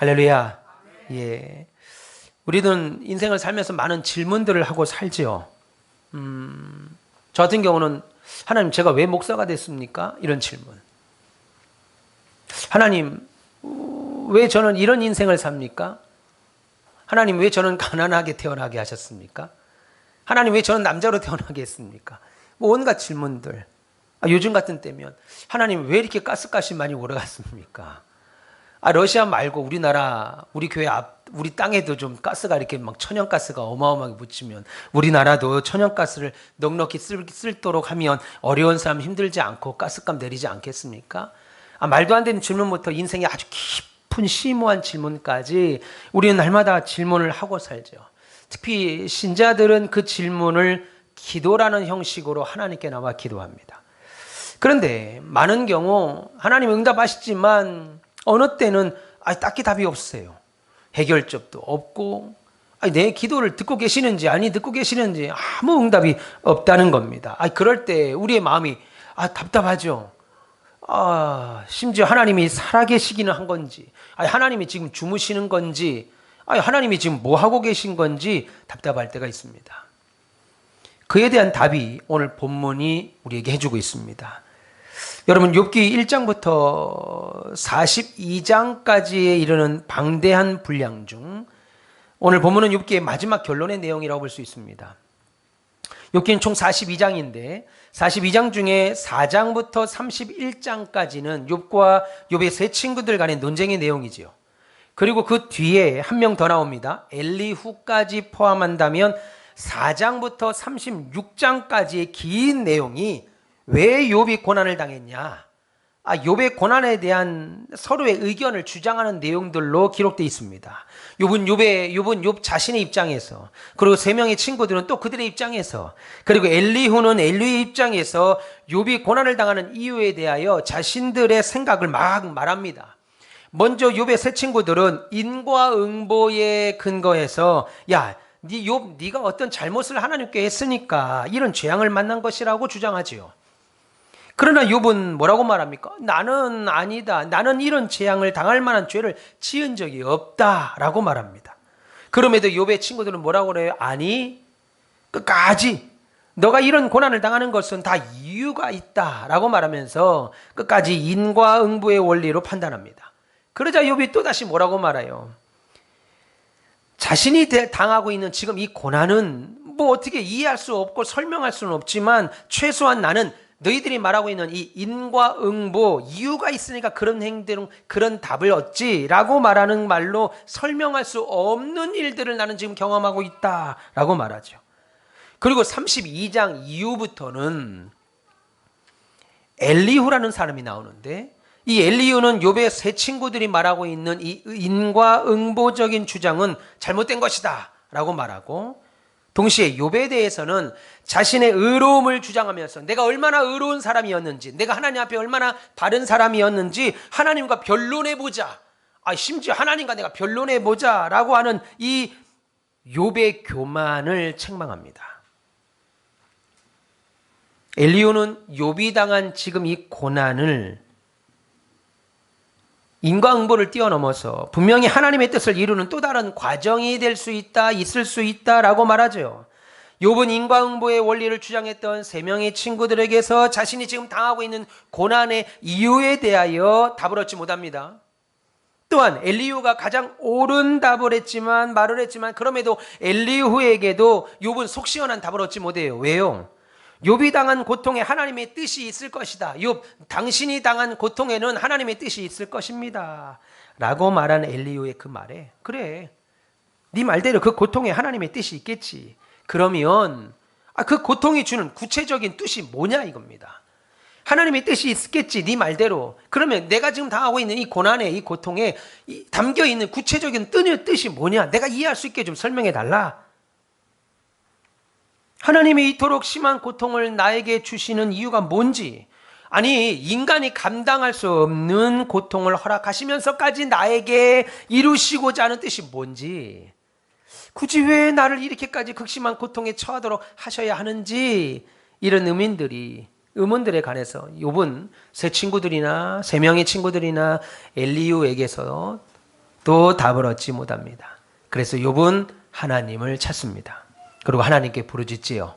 할렐루야. 예. 우리는 인생을 살면서 많은 질문들을 하고 살지요. 저 같은 경우는 하나님, 제가 왜 목사가 됐습니까? 이런 질문. 하나님, 왜 저는 이런 인생을 삽니까? 하나님, 왜 저는 가난하게 태어나게 하셨습니까? 하나님, 왜 저는 남자로 태어나게 했습니까? 뭐 온갖 질문들. 요즘 같은 때면 하나님, 왜 이렇게 가스값이 많이 올라갔습니까? 러시아 말고 우리나라, 우리 교회 우리 땅에도 좀 가스가 이렇게 막 천연가스가 어마어마하게 묻히면 우리나라도 천연가스를 넉넉히 쓸도록 하면 어려운 사람 힘들지 않고 가스값 내리지 않겠습니까? 말도 안 되는 질문부터 인생의 아주 깊은 심오한 질문까지 우리는 날마다 질문을 하고 살죠. 특히 신자들은 그 질문을 기도라는 형식으로 하나님께 나와 기도합니다. 그런데 많은 경우 하나님 응답하시지만 어느 때는 딱히 답이 없어요. 해결책도 없고 내 기도를 듣고 계시는지 듣고 계시는지 아무 응답이 없다는 겁니다. 그럴 때 우리의 마음이 답답하죠. 심지어 하나님이 살아계시기는 한 건지, 하나님이 지금 주무시는 건지, 하나님이 지금 뭐 하고 계신 건지 답답할 때가 있습니다. 그에 대한 답이 오늘 본문이 우리에게 해주고 있습니다. 여러분, 욥기 1장부터 42장까지에 이르는 방대한 분량 중 오늘 본문은 욥기의 마지막 결론의 내용이라고 볼 수 있습니다. 욥기는 총 42장인데 42장 중에 4장부터 31장까지는 욥과 욥의 세 친구들 간의 논쟁의 내용이지요. 그리고 그 뒤에 한 명 더 나옵니다. 엘리후까지 포함한다면 4장부터 36장까지의 긴 내용이 왜 욥이 고난을 당했냐? 욥의 고난에 대한 서로의 의견을 주장하는 내용들로 기록되어 있습니다. 욥은 욥 자신의 입장에서, 그리고 세 명의 친구들은 또 그들의 입장에서, 그리고 엘리후는 엘리후의 입장에서 욥이 고난을 당하는 이유에 대하여 자신들의 생각을 막 말합니다. 먼저 욥의 세 친구들은 인과응보에 근거해서 욥, 네가 어떤 잘못을 하나님께 했으니까 이런 재앙을 만난 것이라고 주장하지요. 그러나 욥은 뭐라고 말합니까? 나는 아니다. 나는 이런 재앙을 당할 만한 죄를 지은 적이 없다라고 말합니다. 그럼에도 욥의 친구들은 뭐라고 그래요? 끝까지 너가 이런 고난을 당하는 것은 다 이유가 있다라고 말하면서 끝까지 인과응보의 원리로 판단합니다. 그러자 욥이 또다시 뭐라고 말해요? 자신이 당하고 있는 지금 이 고난은 뭐 어떻게 이해할 수 없고 설명할 수는 없지만 최소한 나는 너희들이 말하고 있는 이 인과응보, 이유가 있으니까 그런 행동, 그런 답을 얻지라고 말하는 말로 설명할 수 없는 일들을 나는 지금 경험하고 있다라고 말하죠. 그리고 32장 이후부터는 엘리후라는 사람이 나오는데 이 엘리후는 욥의 세 친구들이 말하고 있는 이 인과응보적인 주장은 잘못된 것이다 라고 말하고, 동시에 욥에 대해서는 자신의 의로움을 주장하면서 내가 얼마나 의로운 사람이었는지, 내가 하나님 앞에 얼마나 바른 사람이었는지 하나님과 변론해보자, 심지어 하나님과 내가 변론해보자 라고 하는 이 욥의 교만을 책망합니다. 엘리후는 욥이 당한 지금 이 고난을 인과응보를 뛰어넘어서 분명히 하나님의 뜻을 이루는 또 다른 과정이 될 수 있다, 있을 수 있다라고 말하죠. 욥은 인과응보의 원리를 주장했던 세 명의 친구들에게서 자신이 지금 당하고 있는 고난의 이유에 대하여 답을 얻지 못합니다. 또한 엘리후가 가장 옳은 말을 했지만 그럼에도 엘리후에게도 욥은 속 시원한 답을 얻지 못해요. 왜요? 욥이 당한 고통에 하나님의 뜻이 있을 것이다. 욥, 당신이 당한 고통에는 하나님의 뜻이 있을 것입니다 라고 말한 엘리후의 그 말에, 그래, 네 말대로 그 고통에 하나님의 뜻이 있겠지. 그러면 그 고통이 주는 구체적인 뜻이 뭐냐 이겁니다. 하나님의 뜻이 있겠지, 네 말대로. 그러면 내가 지금 당하고 있는 이 고난에, 이 고통에 담겨있는 구체적인 뜻이 뭐냐, 내가 이해할 수 있게 좀 설명해 달라. 하나님이 이토록 심한 고통을 나에게 주시는 이유가 뭔지, 인간이 감당할 수 없는 고통을 허락하시면서까지 나에게 이루시고자 하는 뜻이 뭔지, 굳이 왜 나를 이렇게까지 극심한 고통에 처하도록 하셔야 하는지, 이런 의문들에 관해서 욥은 세 명의 친구들이나 엘리후에게서 또 답을 얻지 못합니다. 그래서 욥은 하나님을 찾습니다. 그리고 하나님께 부르짖지요.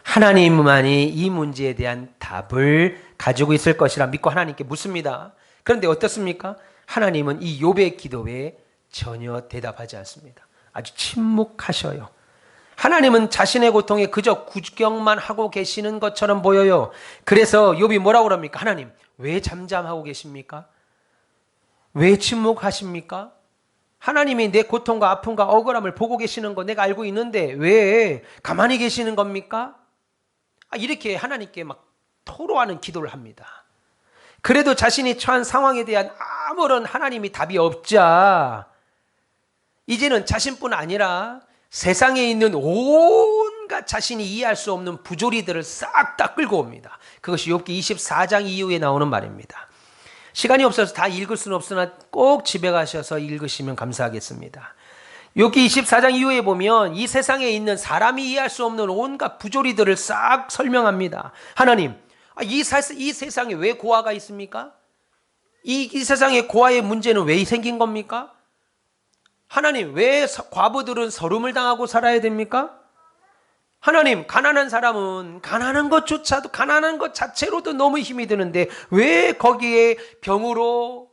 하나님만이 이 문제에 대한 답을 가지고 있을 것이라 믿고 하나님께 묻습니다. 그런데 어떻습니까? 하나님은 이 욥의 기도에 전혀 대답하지 않습니다. 아주 침묵하셔요. 하나님은 자신의 고통에 그저 구경만 하고 계시는 것처럼 보여요. 그래서 욥이 뭐라고 그럽니까? 하나님, 왜 잠잠하고 계십니까? 왜 침묵하십니까? 하나님이 내 고통과 아픔과 억울함을 보고 계시는 거 내가 알고 있는데 왜 가만히 계시는 겁니까? 이렇게 하나님께 막 토로하는 기도를 합니다. 그래도 자신이 처한 상황에 대한 아무런 하나님이 답이 없자 이제는 자신뿐 아니라 세상에 있는 온갖 자신이 이해할 수 없는 부조리들을 싹 다 끌고 옵니다. 그것이 욥기 24장 이후에 나오는 말입니다. 시간이 없어서 다 읽을 수는 없으나 꼭 집에 가셔서 읽으시면 감사하겠습니다. 욥기 24장 이후에 보면 이 세상에 있는 사람이 이해할 수 없는 온갖 부조리들을 싹 설명합니다. 하나님, 이 세상에 왜 고아가 있습니까? 이 세상에 고아의 문제는 왜 생긴 겁니까? 하나님, 왜 과부들은 서름을 당하고 살아야 됩니까? 하나님, 가난한 사람은 가난한 것 자체로도 너무 힘이 드는데 왜 거기에 병으로,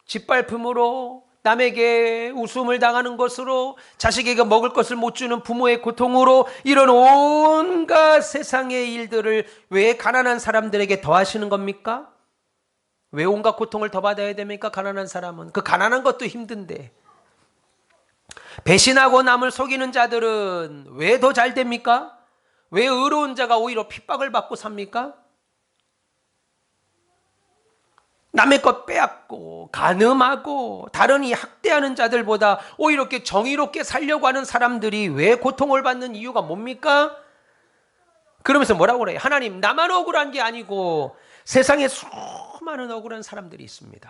짓밟음으로, 남에게 웃음을 당하는 것으로, 자식에게 먹을 것을 못 주는 부모의 고통으로 이런 온갖 세상의 일들을 왜 가난한 사람들에게 더하시는 겁니까? 왜 온갖 고통을 더 받아야 됩니까? 가난한 사람은. 그 가난한 것도 힘든데. 배신하고 남을 속이는 자들은 왜 더 잘 됩니까? 왜 의로운 자가 오히려 핍박을 받고 삽니까? 남의 것 빼앗고 간음하고 다른 이 학대하는 자들보다 오히려 이렇게 정의롭게 살려고 하는 사람들이 왜 고통을 받는 이유가 뭡니까? 그러면서 뭐라고 그래요? 하나님, 나만 억울한 게 아니고 세상에 수많은 억울한 사람들이 있습니다.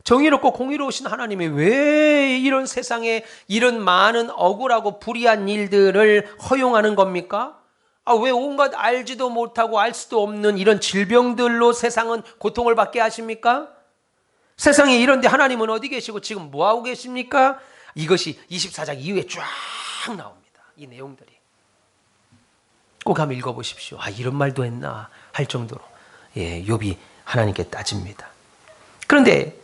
정의롭고 공의로우신 하나님이 왜 이런 세상에 이런 많은 억울하고 불의한 일들을 허용하는 겁니까? 왜 온갖 알지도 못하고 알 수도 없는 이런 질병들로 세상은 고통을 받게 하십니까? 세상에 이런데 하나님은 어디 계시고 지금 뭐하고 계십니까? 이것이 24장 이후에 쫙 나옵니다. 이 내용들이. 꼭 한번 읽어보십시오. 이런 말도 했나 할 정도로 욥이 하나님께 따집니다. 그런데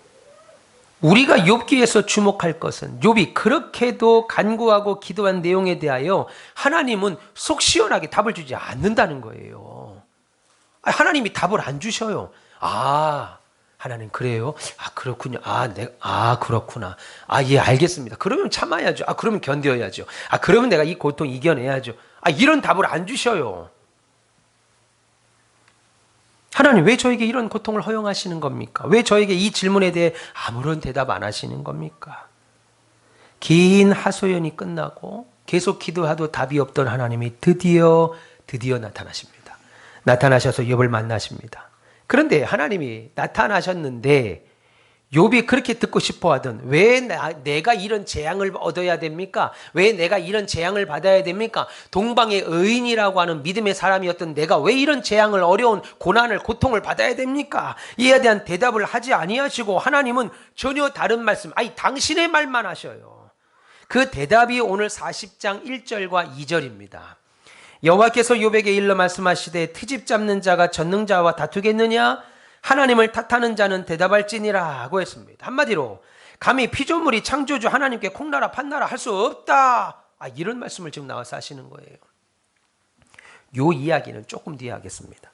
우리가 욥기에서 주목할 것은 욥이 그렇게도 간구하고 기도한 내용에 대하여 하나님은 속 시원하게 답을 주지 않는다는 거예요. 하나님이 답을 안 주셔요. 하나님 그래요? 그렇군요. 그렇구나. 예, 알겠습니다. 그러면 참아야죠. 그러면 견뎌야죠. 그러면 내가 이 고통 이겨내야죠. 이런 답을 안 주셔요. 하나님, 왜 저에게 이런 고통을 허용하시는 겁니까? 왜 저에게 이 질문에 대해 아무런 대답 안 하시는 겁니까? 긴 하소연이 끝나고 계속 기도해도 답이 없던 하나님이 드디어 나타나십니다. 나타나셔서 욥을 만나십니다. 그런데 하나님이 나타나셨는데 욥이 그렇게 듣고 싶어하던 왜 내가 이런 재앙을 얻어야 됩니까? 왜 내가 이런 재앙을 받아야 됩니까? 동방의 의인이라고 하는 믿음의 사람이었던 내가 왜 이런 재앙을 어려운 고난을 고통을 받아야 됩니까? 이에 대한 대답을 하지 아니하시고 하나님은 전혀 다른 말씀, 당신의 말만 하셔요. 그 대답이 오늘 40장 1절과 2절입니다. 여호와께서 욥에게 일러 말씀하시되 트집 잡는 자가 전능자와 다투겠느냐? 하나님을 탓하는 자는 대답할지니라 하고 했습니다. 한마디로 감히 피조물이 창조주 하나님께 콩나라 판나라 할 수 없다. 이런 말씀을 지금 나와서 하시는 거예요. 이 이야기는 조금 뒤에 하겠습니다.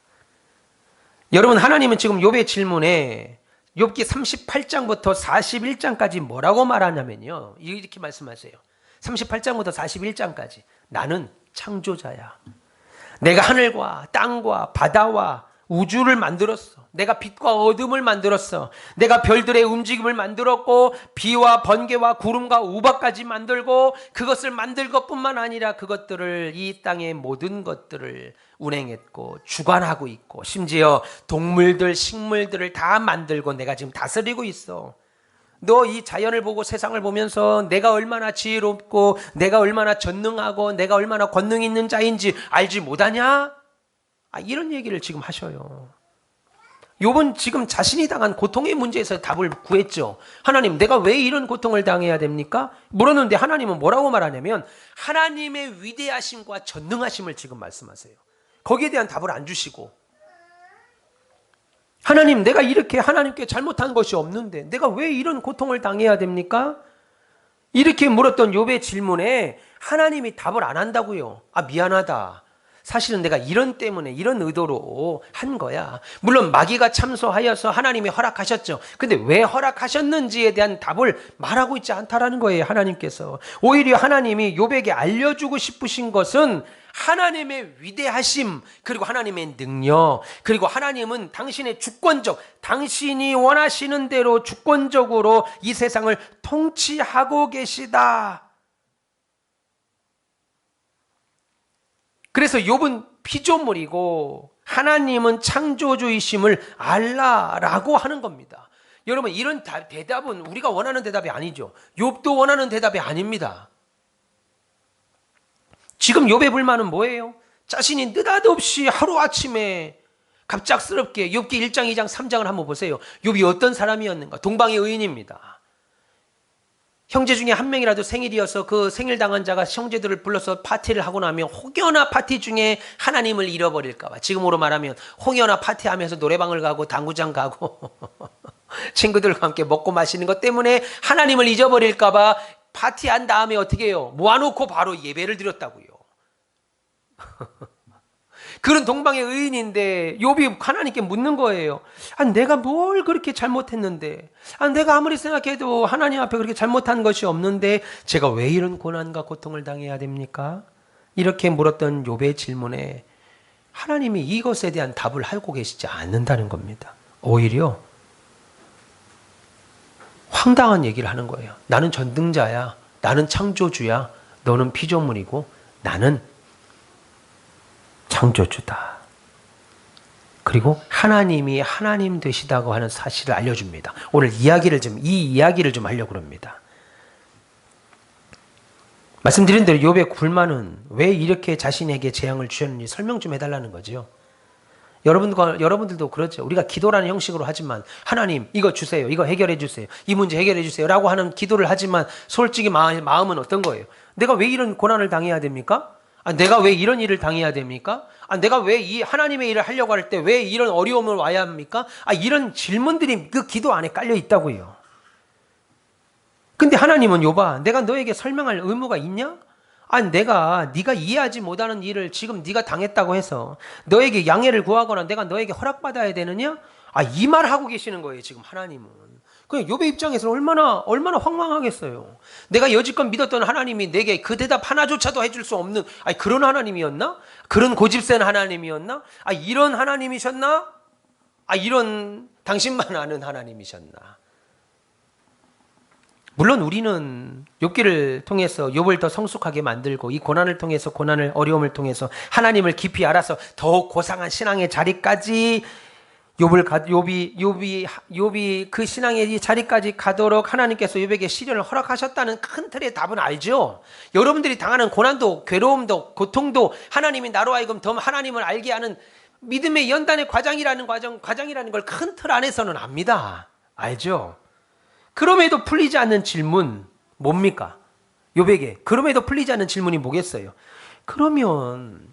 여러분, 하나님은 지금 욥의 질문에 욥기 38장부터 41장까지 뭐라고 말하냐면요, 이렇게 말씀하세요. 38장부터 41장까지 나는 창조자야. 내가 하늘과 땅과 바다와 우주를 만들었어. 내가 빛과 어둠을 만들었어. 내가 별들의 움직임을 만들었고 비와 번개와 구름과 우박까지 만들고 그것을 만들 것뿐만 아니라 그것들을 이 땅의 모든 것들을 운행했고 주관하고 있고 심지어 동물들, 식물들을 다 만들고 내가 지금 다스리고 있어. 너 이 자연을 보고 세상을 보면서 내가 얼마나 지혜롭고 내가 얼마나 전능하고 내가 얼마나 권능 있는 자인지 알지 못하냐? 이런 얘기를 지금 하셔요. 욥은 지금 자신이 당한 고통의 문제에서 답을 구했죠. 하나님, 내가 왜 이런 고통을 당해야 됩니까? 물었는데 하나님은 뭐라고 말하냐면 하나님의 위대하심과 전능하심을 지금 말씀하세요. 거기에 대한 답을 안 주시고, 하나님, 내가 이렇게 하나님께 잘못한 것이 없는데 내가 왜 이런 고통을 당해야 됩니까? 이렇게 물었던 욥의 질문에 하나님이 답을 안 한다고요. 아, 미안하다. 사실은 내가 이런 때문에 이런 의도로 한 거야. 물론 마귀가 참소하여서 하나님이 허락하셨죠. 근데 왜 허락하셨는지에 대한 답을 말하고 있지 않다라는 거예요, 하나님께서. 오히려 하나님이 욥에게 알려주고 싶으신 것은 하나님의 위대하심, 그리고 하나님의 능력, 그리고 하나님은 당신의 주권적, 당신이 원하시는 대로 주권적으로 이 세상을 통치하고 계시다. 그래서 욥은 피조물이고 하나님은 창조주이심을 알라라고 하는 겁니다. 여러분, 이런 대답은 우리가 원하는 대답이 아니죠. 욥도 원하는 대답이 아닙니다. 지금 욥의 불만은 뭐예요? 자신이 느닷없이 하루아침에 갑작스럽게 욥기 1장, 2장, 3장을 한번 보세요. 욥이 어떤 사람이었는가? 동방의 의인입니다. 형제 중에 한 명이라도 생일이어서 그 생일 당한 자가 형제들을 불러서 파티를 하고 나면 혹여나 파티 중에 하나님을 잃어버릴까 봐, 지금으로 말하면 혹여나 파티하면서 노래방을 가고 당구장 가고 친구들과 함께 먹고 마시는 것 때문에 하나님을 잊어버릴까 봐 파티한 다음에 어떻게 해요? 모아놓고 바로 예배를 드렸다고요. 그런 동방의 의인인데 욥이 하나님께 묻는 거예요. 아, 내가 뭘 그렇게 잘못했는데, 아, 내가 아무리 생각해도 하나님 앞에 그렇게 잘못한 것이 없는데 제가 왜 이런 고난과 고통을 당해야 됩니까? 이렇게 물었던 욥의 질문에 하나님이 이것에 대한 답을 하고 계시지 않는다는 겁니다. 오히려 황당한 얘기를 하는 거예요. 나는 전능자야, 나는 창조주야, 너는 피조물이고 나는 창조주다. 그리고 하나님이 하나님 되시다고 하는 사실을 알려줍니다. 오늘 이 이야기를 좀 하려고 합니다. 말씀드린 대로 욥의 불만은 왜 이렇게 자신에게 재앙을 주셨는지 설명 좀 해달라는 거죠. 여러분들도 그렇죠. 우리가 기도라는 형식으로 하지만 하나님 이거 주세요, 이거 해결해 주세요, 이 문제 해결해 주세요 라고 하는 기도를 하지만 솔직히 마음은 어떤 거예요? 내가 왜 이런 고난을 당해야 됩니까? 아, 내가 왜 이런 일을 당해야 됩니까? 아, 내가 왜 이 하나님의 일을 하려고 할 때 왜 이런 어려움을 와야 합니까? 아, 이런 질문들이 그 기도 안에 깔려 있다고요. 근데 하나님은 욥아, 내가 너에게 설명할 의무가 있냐? 아, 네가 이해하지 못하는 일을 지금 네가 당했다고 해서 너에게 양해를 구하거나 내가 너에게 허락받아야 되느냐? 아, 이 말 하고 계시는 거예요, 지금 하나님은. 그 욥의 입장에서 얼마나 황망하겠어요. 내가 여지껏 믿었던 하나님이 내게 그 대답 하나조차도 해줄 수 없는, 아니, 그런 하나님이었나? 그런 고집센 하나님이었나? 아, 이런 하나님이셨나? 아, 이런 당신만 아는 하나님이셨나? 물론 우리는 욥기를 통해서 욥을 더 성숙하게 만들고 이 고난을 통해서 어려움을 통해서 하나님을 깊이 알아서 더욱 고상한 신앙의 자리까지 욥이 그 신앙의 자리까지 가도록 하나님께서 욥에게 시련을 허락하셨다는 큰 틀의 답은 알죠. 여러분들이 당하는 고난도 괴로움도 고통도 하나님이 나로 하여금 더 하나님을 알게 하는 믿음의 연단의 과정이라는 걸 큰 틀 안에서는 압니다. 알죠. 그럼에도 풀리지 않는 질문 뭡니까? 욥에게 그럼에도 풀리지 않는 질문이 뭐겠어요? 그러면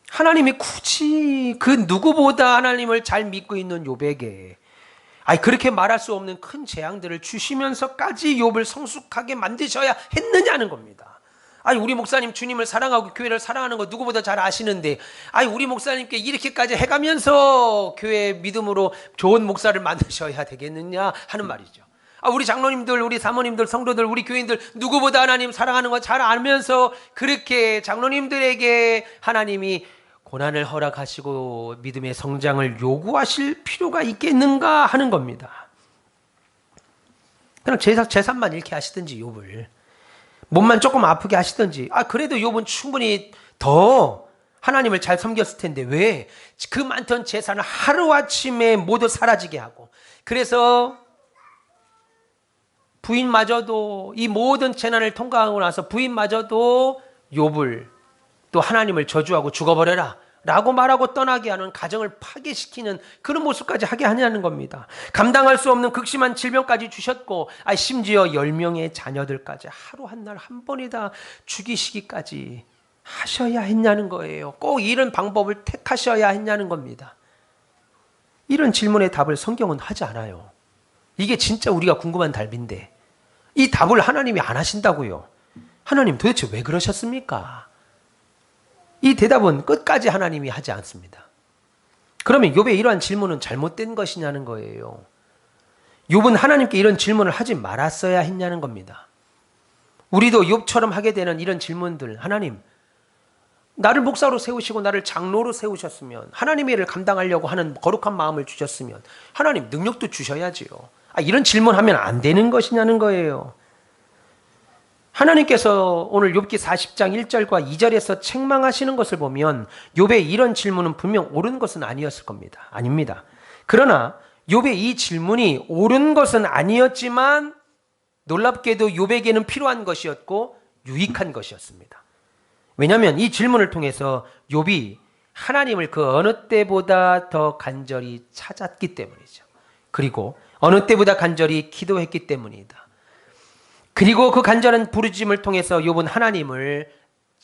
하나님이 굳이 그 누구보다 하나님을 잘 믿고 있는 욥에게 그렇게 말할 수 없는 큰 재앙들을 주시면서까지 욥을 성숙하게 만드셔야 했느냐는 겁니다. 우리 목사님 주님을 사랑하고 교회를 사랑하는 거 누구보다 잘 아시는데 우리 목사님께 이렇게까지 해가면서 교회 믿음으로 좋은 목사를 만드셔야 되겠느냐 하는 말이죠. 우리 장로님들, 우리 사모님들, 성도들, 우리 교인들 누구보다 하나님 사랑하는 거 잘 알면서 그렇게 장로님들에게 하나님이 고난을 허락하시고 믿음의 성장을 요구하실 필요가 있겠는가 하는 겁니다. 그냥 재산만 잃게 하시든지 욥을 몸만 조금 아프게 하시든지 그래도 욥은 충분히 더 하나님을 잘 섬겼을 텐데 왜 그 많던 재산을 하루아침에 모두 사라지게 하고 그래서 부인마저도 이 모든 재난을 통과하고 나서 부인마저도 욥을 또 하나님을 저주하고 죽어버려라 라고 말하고 떠나게 하는, 가정을 파괴시키는 그런 모습까지 하게 하냐는 겁니다. 감당할 수 없는 극심한 질병까지 주셨고, 심지어 10명의 자녀들까지 하루 한 날 한 번이다 죽이시기까지 하셔야 했냐는 거예요. 꼭 이런 방법을 택하셔야 했냐는 겁니다. 이런 질문의 답을 성경은 하지 않아요. 이게 진짜 우리가 궁금한 답인데 이 답을 하나님이 안 하신다고요. 하나님 도대체 왜 그러셨습니까? 이 대답은 끝까지 하나님이 하지 않습니다. 그러면 욥의 이러한 질문은 잘못된 것이냐는 거예요. 욥은 하나님께 이런 질문을 하지 말았어야 했냐는 겁니다. 우리도 욥처럼 하게 되는 이런 질문들, 하나님 나를 목사로 세우시고 나를 장로로 세우셨으면, 하나님의 일을 감당하려고 하는 거룩한 마음을 주셨으면 하나님 능력도 주셔야지요. 이런 질문하면 안 되는 것이냐는 거예요. 하나님께서 오늘 욥기 40장 1절과 2절에서 책망하시는 것을 보면 욥의 이런 질문은 분명 옳은 것은 아니었을 겁니다. 아닙니다. 그러나 욥의 이 질문이 옳은 것은 아니었지만 놀랍게도 욥에게는 필요한 것이었고 유익한 것이었습니다. 왜냐하면 이 질문을 통해서 욥이 하나님을 그 어느 때보다 더 간절히 찾았기 때문이죠. 그리고 어느 때보다 간절히 기도했기 때문이다. 그리고 그 간절한 부르짖음을 통해서 욥은 하나님을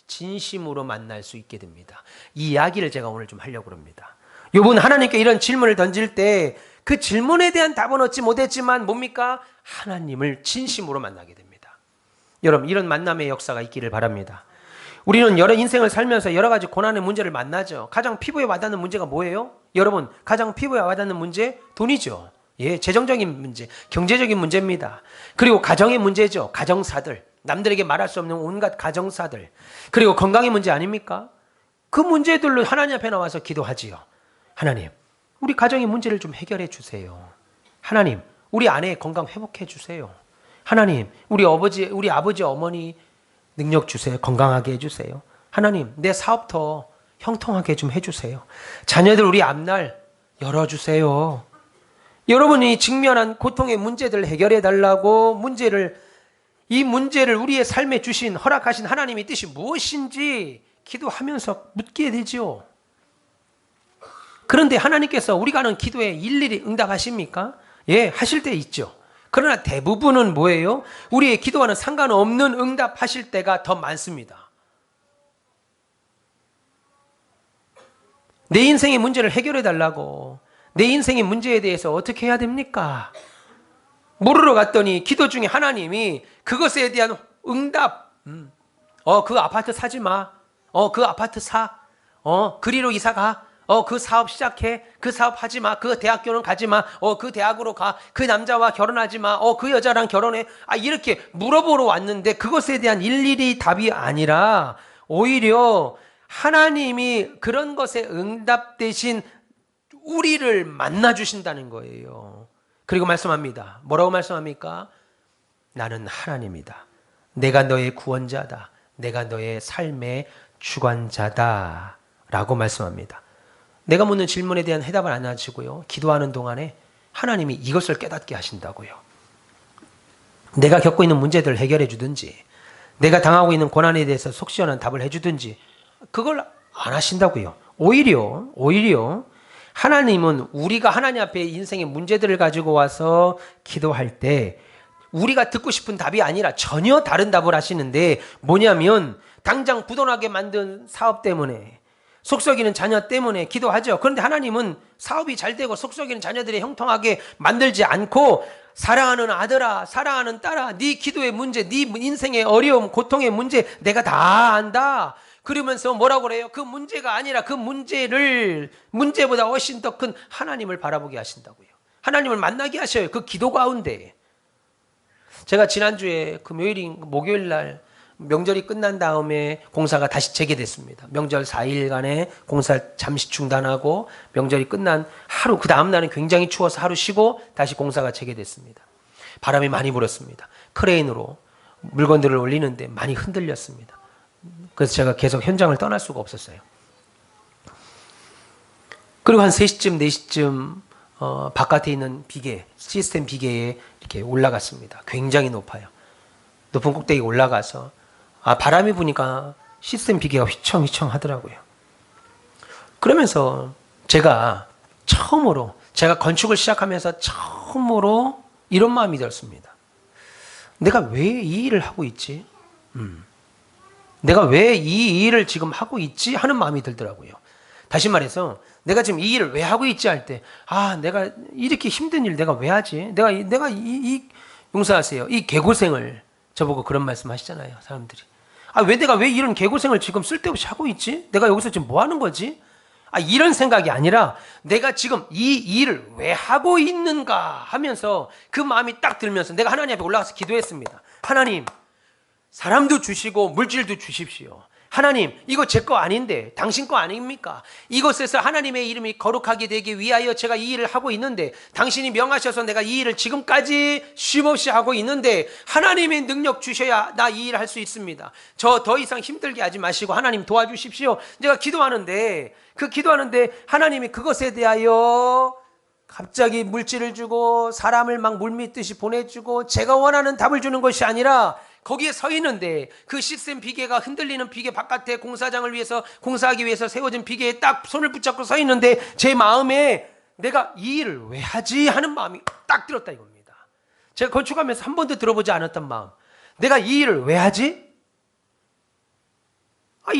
진심으로 만날 수 있게 됩니다. 이 이야기를 제가 오늘 좀 하려고 합니다. 욥은 하나님께 이런 질문을 던질 때 그 질문에 대한 답은 얻지 못했지만 뭡니까? 하나님을 진심으로 만나게 됩니다. 여러분, 이런 만남의 역사가 있기를 바랍니다. 우리는 여러 인생을 살면서 여러 가지 고난의 문제를 만나죠. 가장 피부에 와닿는 문제가 뭐예요? 여러분, 가장 피부에 와닿는 문제? 돈이죠. 재정적인 문제, 경제적인 문제입니다. 그리고 가정의 문제죠. 가정사들, 남들에게 말할 수 없는 온갖 가정사들. 그리고 건강의 문제 아닙니까? 그 문제들로 하나님 앞에 나와서 기도하지요. 하나님, 우리 가정의 문제를 좀 해결해 주세요. 하나님, 우리 아내의 건강 회복해 주세요. 하나님, 우리 아버지, 어머니 능력 주세요. 건강하게 해주세요. 하나님, 내 사업 더 형통하게 좀 해주세요. 자녀들 우리 앞날 열어주세요. 여러분이 직면한 고통의 문제들을 해결해 달라고 이 문제를 우리의 삶에 주신, 허락하신 하나님의 뜻이 무엇인지 기도하면서 묻게 되죠. 그런데 하나님께서 우리가 하는 기도에 일일이 응답하십니까? 하실 때 있죠. 그러나 대부분은 뭐예요? 우리의 기도와는 상관없는 응답하실 때가 더 많습니다. 내 인생의 문제를 해결해 달라고, 내 인생의 문제에 대해서 어떻게 해야 됩니까? 물으러 갔더니 기도 중에 하나님이 그것에 대한 응답, 그 아파트 사지 마. 그 아파트 사. 그리로 이사 가. 그 사업 시작해. 그 사업 하지 마. 그 대학교는 가지 마. 그 대학으로 가. 그 남자와 결혼하지 마. 그 여자랑 결혼해. 이렇게 물어보러 왔는데 그것에 대한 일일이 답이 아니라 오히려 하나님이 그런 것에 응답 대신 우리를 만나 주신다는 거예요. 그리고 말씀합니다. 뭐라고 말씀합니까? 나는 하나님이다. 내가 너의 구원자다. 내가 너의 삶의 주관자다. 라고 말씀합니다. 내가 묻는 질문에 대한 해답을 안 하시고요. 기도하는 동안에 하나님이 이것을 깨닫게 하신다고요. 내가 겪고 있는 문제들을 해결해 주든지, 내가 당하고 있는 고난에 대해서 속 시원한 답을 해주든지, 그걸 안 하신다고요. 오히려 하나님은 우리가 하나님 앞에 인생의 문제들을 가지고 와서 기도할 때 우리가 듣고 싶은 답이 아니라 전혀 다른 답을 하시는데, 뭐냐면 당장 부도나게 만든 사업 때문에, 속썩이는 자녀 때문에 기도하죠. 그런데 하나님은 사업이 잘 되고 속썩이는 자녀들이 형통하게 만들지 않고, 사랑하는 아들아, 사랑하는 딸아, 네 기도의 문제, 네 인생의 어려움, 고통의 문제 내가 다 안다. 그러면서 뭐라고 그래요? 그 문제가 아니라 그 문제보다 훨씬 더 큰 하나님을 바라보게 하신다고요. 하나님을 만나게 하셔요. 그 기도 가운데. 제가 지난주에 목요일 날 명절이 끝난 다음에 공사가 다시 재개됐습니다. 명절 4일간의 공사 잠시 중단하고 명절이 끝난 하루, 그 다음 날은 굉장히 추워서 하루 쉬고 다시 공사가 재개됐습니다. 바람이 많이 불었습니다. 크레인으로 물건들을 올리는데 많이 흔들렸습니다. 그래서 제가 계속 현장을 떠날 수가 없었어요. 그리고 한 3시쯤, 4시쯤 바깥에 있는 시스템 비계에 이렇게 올라갔습니다. 굉장히 높아요. 높은 꼭대기에 올라가서 바람이 부니까 시스템 비계가 휘청휘청 하더라고요. 그러면서 제가 건축을 시작하면서 처음으로 이런 마음이 들었습니다. 내가 왜 이 일을 하고 있지? 내가 왜 이 일을 지금 하고 있지? 하는 마음이 들더라고요. 다시 말해서 내가 지금 이 일을 왜 하고 있지 할 때, 내가 이렇게 힘든 일 내가 왜 하지? 내가 용서하세요. 이 개고생을 저보고 그런 말씀 하시잖아요, 사람들이. 내가 왜 이런 개고생을 지금 쓸데없이 하고 있지? 내가 여기서 지금 뭐 하는 거지? 이런 생각이 아니라 내가 지금 이 일을 왜 하고 있는가 하면서 그 마음이 딱 들면서 내가 하나님 앞에 올라가서 기도했습니다. 하나님, 사람도 주시고 물질도 주십시오. 하나님, 이거 제 거 아닌데 당신 거 아닙니까? 이곳에서 하나님의 이름이 거룩하게 되기 위하여 제가 이 일을 하고 있는데 당신이 명하셔서 내가 이 일을 지금까지 쉼없이 하고 있는데 하나님의 능력 주셔야 나 이 일을 할 수 있습니다. 저 더 이상 힘들게 하지 마시고 하나님 도와주십시오. 내가 기도하는데 하나님이 그것에 대하여 갑자기 물질을 주고 사람을 막 물밀듯이 보내주고 제가 원하는 답을 주는 것이 아니라 거기에 서 있는데 그 시스템 비계가 흔들리는 비계 바깥에 공사하기 위해서 세워진 비계에 딱 손을 붙잡고 서 있는데 제 마음에 내가 이 일을 왜 하지 하는 마음이 딱 들었다 이겁니다. 제가 건축하면서 한 번도 들어보지 않았던 마음. 내가 이 일을 왜 하지?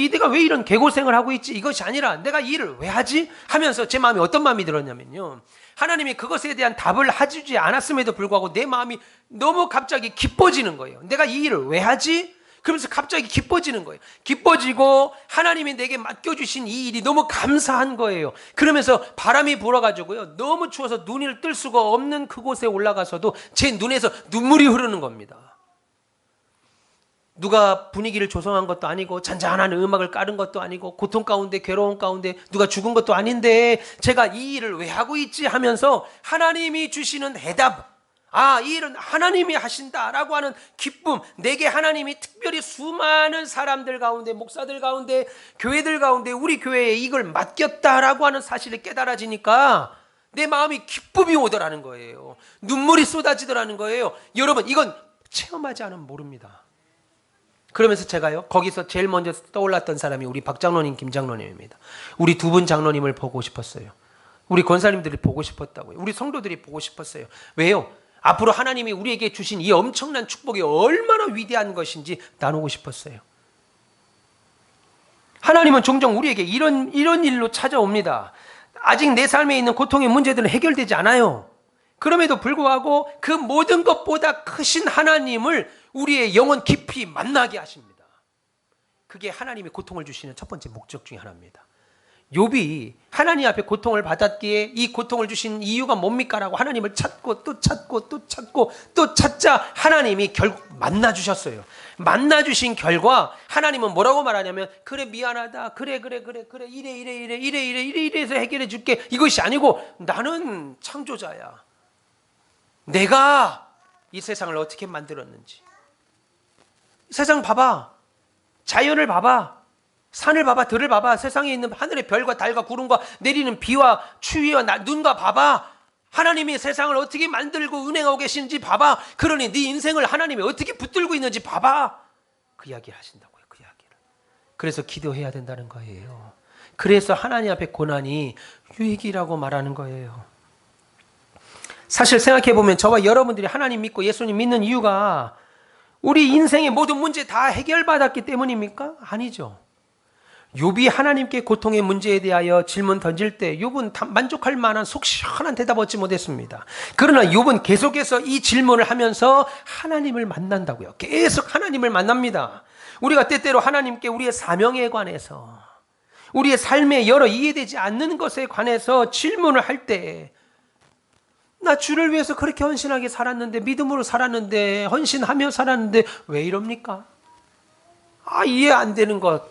내가 왜 이런 개고생을 하고 있지? 이것이 아니라 내가 이 일을 왜 하지? 하면서 제 마음이 어떤 마음이 들었냐면요. 하나님이 그것에 대한 답을 해주지 않았음에도 불구하고 내 마음이 너무 갑자기 기뻐지는 거예요. 내가 이 일을 왜 하지? 그러면서 갑자기 기뻐지는 거예요. 기뻐지고 하나님이 내게 맡겨주신 이 일이 너무 감사한 거예요. 그러면서 바람이 불어가지고요. 너무 추워서 눈을 뜰 수가 없는 그곳에 올라가서도 제 눈에서 눈물이 흐르는 겁니다. 누가 분위기를 조성한 것도 아니고 잔잔한 음악을 깔은 것도 아니고 고통 가운데 괴로움 가운데 누가 죽은 것도 아닌데 제가 이 일을 왜 하고 있지 하면서 하나님이 주시는 해답, 이 일은 하나님이 하신다라고 하는 기쁨, 내게 하나님이 특별히 수많은 사람들 가운데, 목사들 가운데, 교회들 가운데 우리 교회에 이걸 맡겼다라고 하는 사실을 깨달아지니까 내 마음이 기쁨이 오더라는 거예요. 눈물이 쏟아지더라는 거예요. 여러분, 이건 체험하지 않으면 모릅니다. 그러면서 제가요, 거기서 제일 먼저 떠올랐던 사람이 우리 박 장로님, 김 장로님입니다. 우리 두 분 장로님을 보고 싶었어요. 우리 권사님들이 보고 싶었다고요. 우리 성도들이 보고 싶었어요. 왜요? 앞으로 하나님이 우리에게 주신 이 엄청난 축복이 얼마나 위대한 것인지 나누고 싶었어요. 하나님은 종종 우리에게 이런 일로 찾아옵니다. 아직 내 삶에 있는 고통의 문제들은 해결되지 않아요. 그럼에도 불구하고 그 모든 것보다 크신 하나님을 우리의 영혼 깊이 만나게 하십니다. 그게 하나님이 고통을 주시는 첫 번째 목적 중에 하나입니다. 욥이 하나님 앞에 고통을 받았기에 이 고통을 주신 이유가 뭡니까? 라고 하나님을 찾고 또 찾고 또 찾고 또 찾자 하나님이 결국 만나주셨어요. 만나주신 결과 하나님은 뭐라고 말하냐면 그래 미안하다 그래 이래서 해결해 줄게 이것이 아니고 나는 창조자야. 내가 이 세상을 어떻게 만들었는지 세상 봐봐. 자연을 봐봐. 산을 봐봐. 들을 봐봐. 세상에 있는 하늘의 별과 달과 구름과 내리는 비와 추위와 눈과 봐봐. 하나님이 세상을 어떻게 만들고 운행하고 계시는지 봐봐. 그러니 네 인생을 하나님이 어떻게 붙들고 있는지 봐봐. 그 이야기를 하신다고요. 그 이야기를. 그래서 기도해야 된다는 거예요. 그래서 하나님 앞에 고난이 유익이라고 말하는 거예요. 사실 생각해보면 저와 여러분들이 하나님 믿고 예수님 믿는 이유가 우리 인생의 모든 문제 다 해결받았기 때문입니까? 아니죠. 욥이 하나님께 고통의 문제에 대하여 질문 던질 때 욥은 만족할 만한 속 시원한 대답 얻지 못했습니다. 그러나 욥은 계속해서 이 질문을 하면서 하나님을 만난다고요. 계속 하나님을 만납니다. 우리가 때때로 하나님께 우리의 사명에 관해서 우리의 삶에 여러 이해되지 않는 것에 관해서 질문을 할 때 나 주를 위해서 그렇게 헌신하게 살았는데 믿음으로 살았는데 헌신하며 살았는데 왜 이럽니까? 이해 안 되는 것.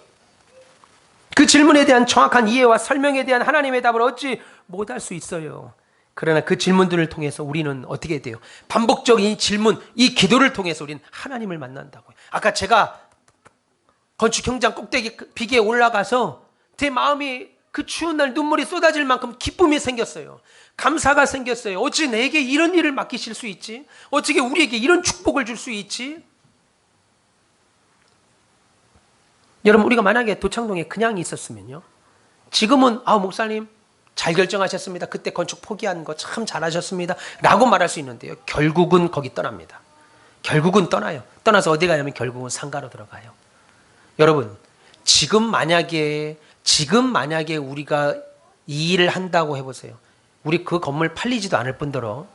그 질문에 대한 정확한 이해와 설명에 대한 하나님의 답을 얻지 못할 수 있어요. 그러나 그 질문들을 통해서 우리는 어떻게 돼요? 반복적인 이 질문, 이 기도를 통해서 우리는 하나님을 만난다고요. 아까 제가 건축 현장 꼭대기 비계에 올라가서 제 마음이 그 추운 날 눈물이 쏟아질 만큼 기쁨이 생겼어요. 감사가 생겼어요. 어찌 내게 이런 일을 맡기실 수 있지? 어떻게 우리에게 이런 축복을 줄 수 있지? 여러분, 우리가 만약에 도창동에 그냥 있었으면요, 지금은 목사님 잘 결정하셨습니다. 그때 건축 포기한 거 참 잘하셨습니다. 라고 말할 수 있는데요. 결국은 거기 떠납니다. 결국은 떠나요. 떠나서 어디 가냐면 결국은 상가로 들어가요. 여러분, 지금 만약에 우리가 이 일을 한다고 해보세요. 우리 그 건물 팔리지도 않을 뿐더러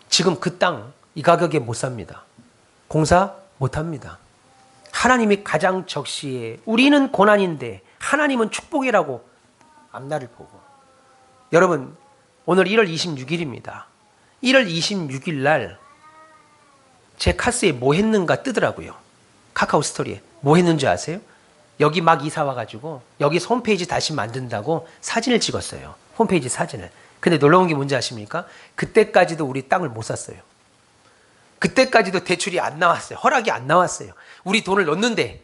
지금 그 땅 이 가격에 못 삽니다. 공사 못 합니다. 하나님이 가장 적시에 우리는 고난인데 하나님은 축복이라고 앞날을 보고. 여러분, 오늘 1월 26일입니다. 1월 26일 날 제 카스에 뭐 했는가 뜨더라고요. 카카오 스토리에. 뭐 했는지 아세요? 여기 막 이사 와가지고 여기 홈페이지 다시 만든다고 사진을 찍었어요. 홈페이지 사진을. 근데 놀라운 게 뭔지 아십니까? 그때까지도 우리 땅을 못 샀어요. 그때까지도 대출이 안 나왔어요. 허락이 안 나왔어요. 우리 돈을 넣는데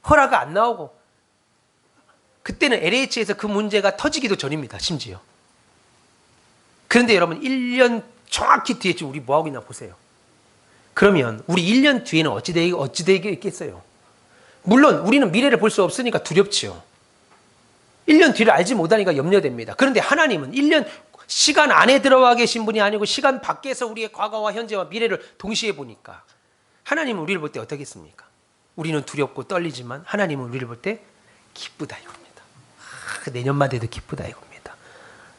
허락이 안 나오고. 그때는 LH에서 그 문제가 터지기도 전입니다. 심지어. 그런데 여러분 1년 정확히 뒤에 지금 우리 뭐하고 있나 보세요. 그러면 우리 1년 뒤에는 어찌 되겠어요? 물론 우리는 미래를 볼 수 없으니까 두렵지요. 1년 뒤를 알지 못하니까 염려됩니다. 그런데 하나님은 1년 시간 안에 들어와 계신 분이 아니고 시간 밖에서 우리의 과거와 현재와 미래를 동시에 보니까 하나님은 우리를 볼 때 어떻겠습니까? 우리는 두렵고 떨리지만 하나님은 우리를 볼 때 기쁘다 이겁니다. 내년만 돼도 기쁘다 이겁니다.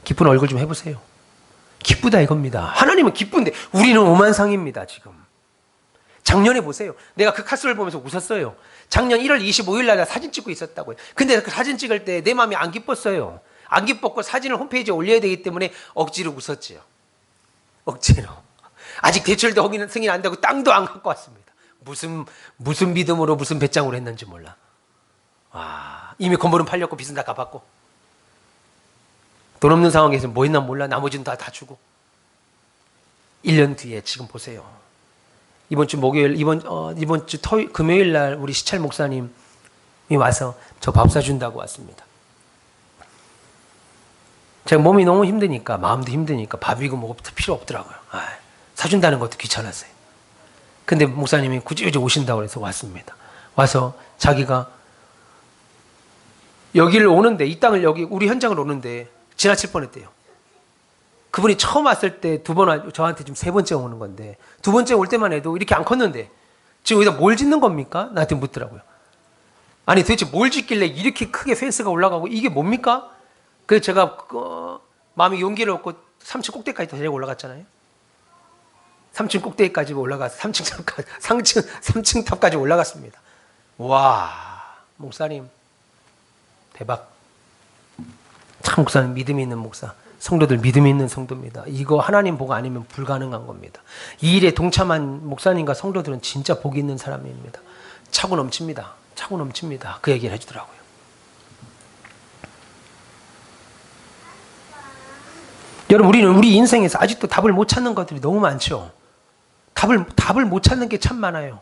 기쁜 얼굴 좀 해보세요. 기쁘다 이겁니다. 하나님은 기쁜데 우리는 오만상입니다. 지금. 작년에 보세요. 내가 그 카스를 보면서 웃었어요. 작년 1월 25일 날 사진 찍고 있었다고요. 근데 그 사진 찍을 때 내 마음이 안 기뻤어요. 안 기뻤고 사진을 홈페이지에 올려야 되기 때문에 억지로 웃었지요. 억지로. 아직 대출도 승인 안 되고 땅도 안 갖고 왔습니다. 무슨 믿음으로 무슨 배짱으로 했는지 몰라. 와, 이미 건물은 팔렸고 빚은 다 갚았고 돈 없는 상황에서 뭐 했나 몰라. 나머지는 다 주고. 1년 뒤에 지금 보세요. 이번 주 목요일, 이번 주 금요일 날 우리 시찰 목사님이 와서 저 밥 사준다고 왔습니다. 제가 몸이 너무 힘드니까, 마음도 힘드니까 밥이고 뭐고 필요 없더라고요. 사준다는 것도 귀찮았어요. 근데 목사님이 굳이 오신다고 해서 왔습니다. 와서 자기가 여기를 오는데, 이 땅을 여기 우리 현장을 오는데 지나칠 뻔했대요. 그분이 처음 왔을 때 저한테 지금 3번째 오는 건데 2번째 올 때만 해도 이렇게 안 컸는데 지금 여기다 뭘 짓는 겁니까? 나한테 묻더라고요. 아니 도대체 뭘 짓길래 이렇게 크게 펜스가 올라가고 이게 뭡니까? 그래서 제가 마음이 용기를 얻고 3층 꼭대기까지 데리고 올라갔잖아요. 3층 꼭대기까지 올라가서 3층 탑까지 올라갔습니다. 와, 목사님 대박. 참 목사님 믿음이 있는 목사. 성도들 믿음이 있는 성도입니다. 이거 하나님 복 아니면 불가능한 겁니다. 이 일에 동참한 목사님과 성도들은 진짜 복이 있는 사람입니다. 차고 넘칩니다. 차고 넘칩니다. 그 얘기를 해주더라고요. 여러분, 우리는 우리 인생에서 아직도 답을 못 찾는 것들이 너무 많죠. 답을 못 찾는 게 참 많아요.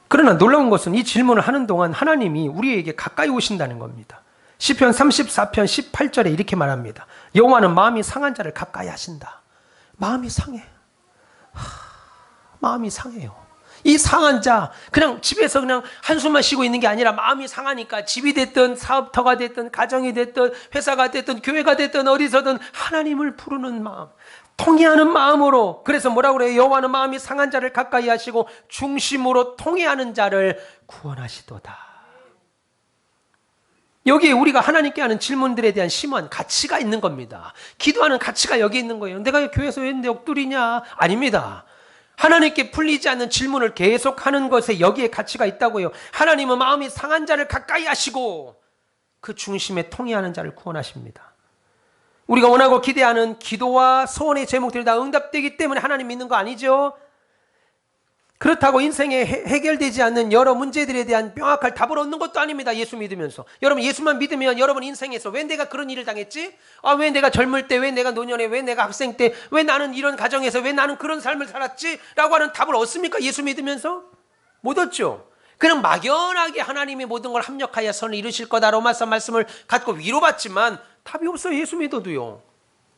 그러나 놀라운 것은 이 질문을 하는 동안 하나님이 우리에게 가까이 오신다는 겁니다. 시편 34편 18절에 이렇게 말합니다. 여호와는 마음이 상한 자를 가까이 하신다. 마음이 상해. 마음이 상해요. 이 상한 자, 그냥 집에서 그냥 한숨만 쉬고 있는 게 아니라 마음이 상하니까 집이 됐든 사업터가 됐든 가정이 됐든 회사가 됐든 교회가 됐든 어디서든 하나님을 부르는 마음, 통회하는 마음으로. 그래서 뭐라고 그래요? 여호와는 마음이 상한 자를 가까이 하시고 중심으로 통회하는 자를 구원하시도다. 여기에 우리가 하나님께 하는 질문들에 대한 심원, 가치가 있는 겁니다. 기도하는 가치가 여기 있는 거예요. 내가 교회에서 왜 내 옥두리냐? 아닙니다. 하나님께 풀리지 않는 질문을 계속하는 것에 여기에 가치가 있다고요. 하나님은 마음이 상한 자를 가까이 하시고 그 중심에 통회하는 자를 구원하십니다. 우리가 원하고 기대하는 기도와 소원의 제목들이 다 응답되기 때문에 하나님 믿는 거 아니죠? 그렇다고 인생에 해결되지 않는 여러 문제들에 대한 명확한 답을 얻는 것도 아닙니다. 예수 믿으면서. 여러분, 예수만 믿으면 여러분 인생에서 왜 내가 그런 일을 당했지? 왜 내가 젊을 때, 왜 내가 노년에, 왜 내가 학생 때, 왜 나는 이런 가정에서, 왜 나는 그런 삶을 살았지? 라고 하는 답을 얻습니까? 예수 믿으면서? 못 얻죠. 그냥 막연하게 하나님이 모든 걸 합력하여 선을 이루실 거다 로마서 말씀을 갖고 위로받지만 답이 없어요. 예수 믿어도요.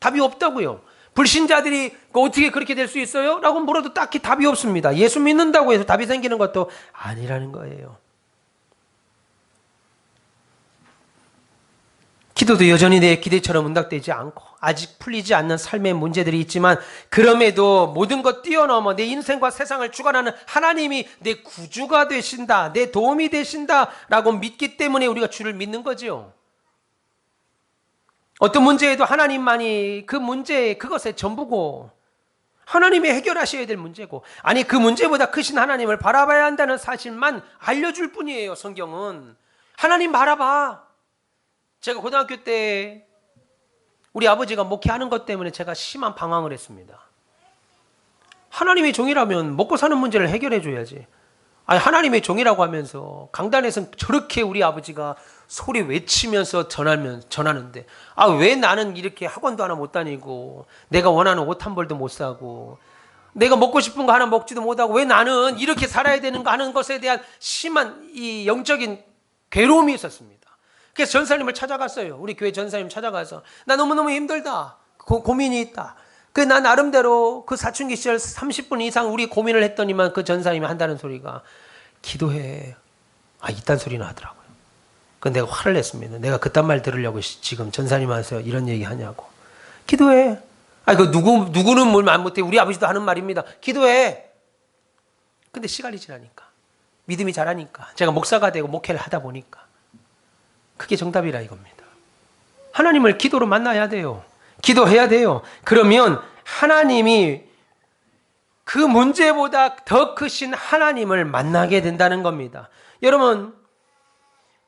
답이 없다고요. 불신자들이 어떻게 그렇게 될 수 있어요? 라고 물어도 딱히 답이 없습니다. 예수 믿는다고 해서 답이 생기는 것도 아니라는 거예요. 기도도 여전히 내 기대처럼 응답되지 않고 아직 풀리지 않는 삶의 문제들이 있지만, 그럼에도 모든 것 뛰어넘어 내 인생과 세상을 주관하는 하나님이 내 구주가 되신다, 내 도움이 되신다라고 믿기 때문에 우리가 주를 믿는 거죠. 어떤 문제에도 하나님만이 그 문제, 그것의 전부고 하나님이 해결하셔야 될 문제고, 아니 그 문제보다 크신 하나님을 바라봐야 한다는 사실만 알려줄 뿐이에요. 성경은 하나님 바라봐. 제가 고등학교 때 우리 아버지가 목회하는 것 때문에 제가 심한 방황을 했습니다. 하나님의 종이라면 먹고 사는 문제를 해결해 줘야지. 아니 하나님의 종이라고 하면서 강단에서 저렇게 우리 아버지가 소리 외치면서 전하는데, 아 왜 나는 이렇게 학원도 하나 못 다니고 내가 원하는 옷 한 벌도 못 사고 내가 먹고 싶은 거 하나 먹지도 못하고 왜 나는 이렇게 살아야 되는가 하는 것에 대한 심한 이 영적인 괴로움이 있었습니다. 그래서 전사님을 찾아갔어요. 우리 교회 전사님 찾아가서 나 너무너무 힘들다, 고민이 있다. 나 나름대로 그 사춘기 시절 30분 이상 우리 고민을 했더니만 그 전사님이 한다는 소리가 기도해. 이딴 소리나 하더라고요. 내가 화를 냈습니다. 내가 그딴 말 들으려고 지금 전사님한테 이런 얘기 하냐고. 기도해. 누구는 뭘 말 못해. 우리 아버지도 하는 말입니다. 기도해. 근데 시간이 지나니까, 믿음이 자라니까, 제가 목사가 되고 목회를 하다 보니까 그게 정답이라 이겁니다. 하나님을 기도로 만나야 돼요. 기도해야 돼요. 그러면 하나님이 그 문제보다 더 크신 하나님을 만나게 된다는 겁니다. 여러분,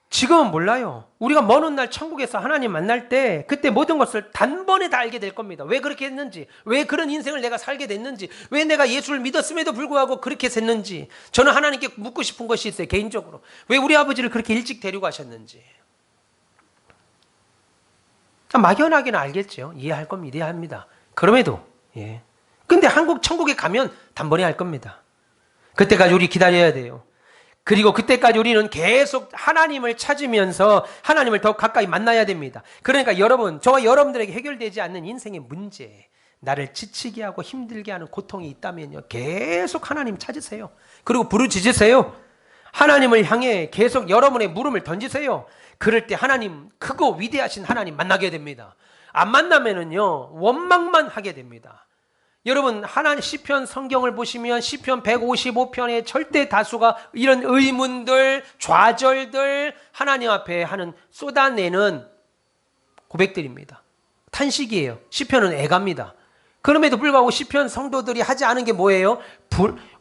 지금은 몰라요. 우리가 먼 훗날 천국에서 하나님 만날 때 그때 모든 것을 단번에 다 알게 될 겁니다. 왜 그렇게 했는지, 왜 그런 인생을 내가 살게 됐는지, 왜 내가 예수를 믿었음에도 불구하고 그렇게 샜는지. 저는 하나님께 묻고 싶은 것이 있어요. 개인적으로 왜 우리 아버지를 그렇게 일찍 데리고 가셨는지. 막연하게는 알겠죠. 이해할 겁니다. 이해합니다. 그럼에도 근데 한국 천국에 가면 단번에 알 겁니다. 그때까지 우리 기다려야 돼요. 그리고 그때까지 우리는 계속 하나님을 찾으면서 하나님을 더 가까이 만나야 됩니다. 그러니까 여러분, 저와 여러분들에게 해결되지 않는 인생의 문제, 나를 지치게 하고 힘들게 하는 고통이 있다면요, 계속 하나님 찾으세요. 그리고 부르짖으세요. 하나님을 향해 계속 여러분의 물음을 던지세요. 그럴 때 하나님, 크고 위대하신 하나님 만나게 됩니다. 안 만나면은요, 원망만 하게 됩니다. 여러분, 하나님 시편 성경을 보시면 시편 155편의 절대 다수가 이런 의문들, 좌절들 하나님 앞에 하는 쏟아내는 고백들입니다. 탄식이에요. 시편은 애갑니다. 그럼에도 불구하고 시편 성도들이 하지 않은 게 뭐예요?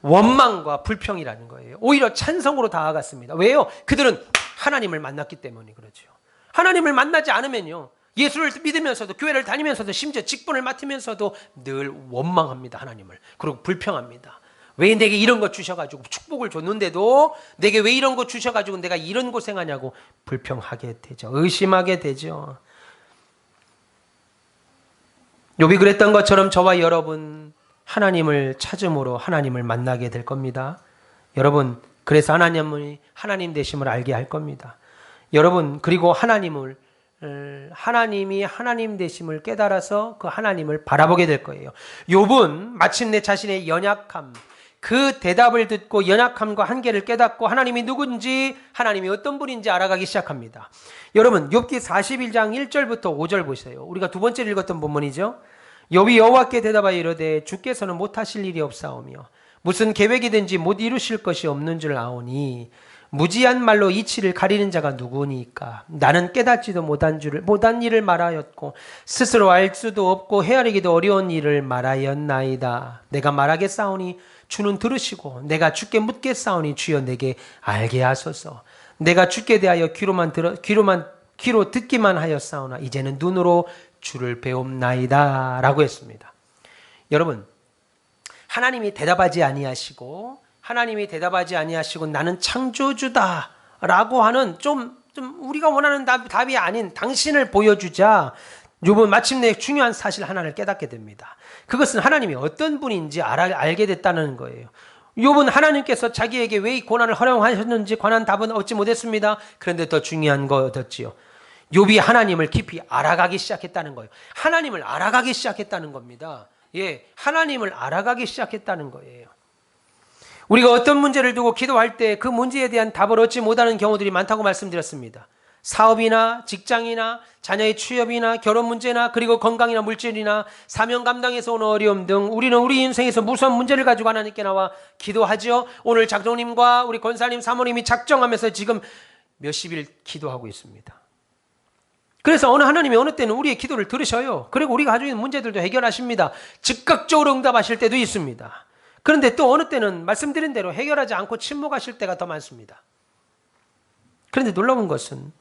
원망과 불평이라는 거예요. 오히려 찬성으로 다가갔습니다. 왜요? 그들은 하나님을 만났기 때문에 그렇죠. 하나님을 만나지 않으면요, 예수를 믿으면서도, 교회를 다니면서도, 심지어 직분을 맡으면서도 늘 원망합니다. 하나님을. 그리고 불평합니다. 왜 내게 이런 거 주셔가지고, 축복을 줬는데도 내게 왜 이런 거 주셔가지고 내가 이런 고생하냐고 불평하게 되죠. 의심하게 되죠. 욥이 그랬던 것처럼 저와 여러분, 하나님을 찾음으로 하나님을 만나게 될 겁니다. 여러분, 그래서 하나님이 하나님 되심을 알게 할 겁니다. 여러분, 그리고 하나님이 하나님 되심을 깨달아서 그 하나님을 바라보게 될 거예요. 욥은 마침내 자신의 연약함, 그 대답을 듣고 연약함과 한계를 깨닫고 하나님이 누군지, 하나님이 어떤 분인지 알아가기 시작합니다. 여러분, 욥기 41장 1절부터 5절 보세요. 우리가 두 번째 읽었던 본문이죠. 욥이 여호와께 대답하여 이르되 주께서는 못하실 일이 없사오며 무슨 계획이든지 못 이루실 것이 없는 줄 아오니 무지한 말로 이치를 가리는 자가 누구니까. 나는 깨닫지도 못한 일을 말하였고 스스로 알 수도 없고 헤아리기도 어려운 일을 말하였나이다. 내가 말하겠사오니 주는 들으시고 내가 주께 묻겠사오니 주여 내게 알게 하소서. 내가 주께 대하여 귀로 듣기만 하였사오나 이제는 눈으로 주를 배움나이다 라고 했습니다. 여러분, 하나님이 대답하지 아니하시고 나는 창조주다 라고 하는 좀 우리가 원하는 답이 아닌 당신을 보여주자 욥은 마침내 중요한 사실 하나를 깨닫게 됩니다. 그것은 하나님이 어떤 분인지 알게 됐다는 거예요. 욥은 하나님께서 자기에게 왜 이 고난을 허용하셨는지 관한 답은 얻지 못했습니다. 그런데 더 중요한 거 얻었지요. 욥이 하나님을 깊이 알아가기 시작했다는 거예요. 하나님을 알아가기 시작했다는 겁니다. 하나님을 알아가기 시작했다는 거예요. 우리가 어떤 문제를 두고 기도할 때 그 문제에 대한 답을 얻지 못하는 경우들이 많다고 말씀드렸습니다. 사업이나 직장이나 자녀의 취업이나 결혼 문제나 그리고 건강이나 물질이나 사명 감당에서 오는 어려움 등 우리는 우리 인생에서 무서운 문제를 가지고 하나님께 나와 기도하죠. 오늘 장로님과 우리 권사님 사모님이 작정하면서 지금 몇십일 기도하고 있습니다. 그래서 하나님이 어느 때는 우리의 기도를 들으셔요. 그리고 우리가 가지고 있는 문제들도 해결하십니다. 즉각적으로 응답하실 때도 있습니다. 그런데 또 어느 때는 말씀드린 대로 해결하지 않고 침묵하실 때가 더 많습니다. 그런데 놀라운 것은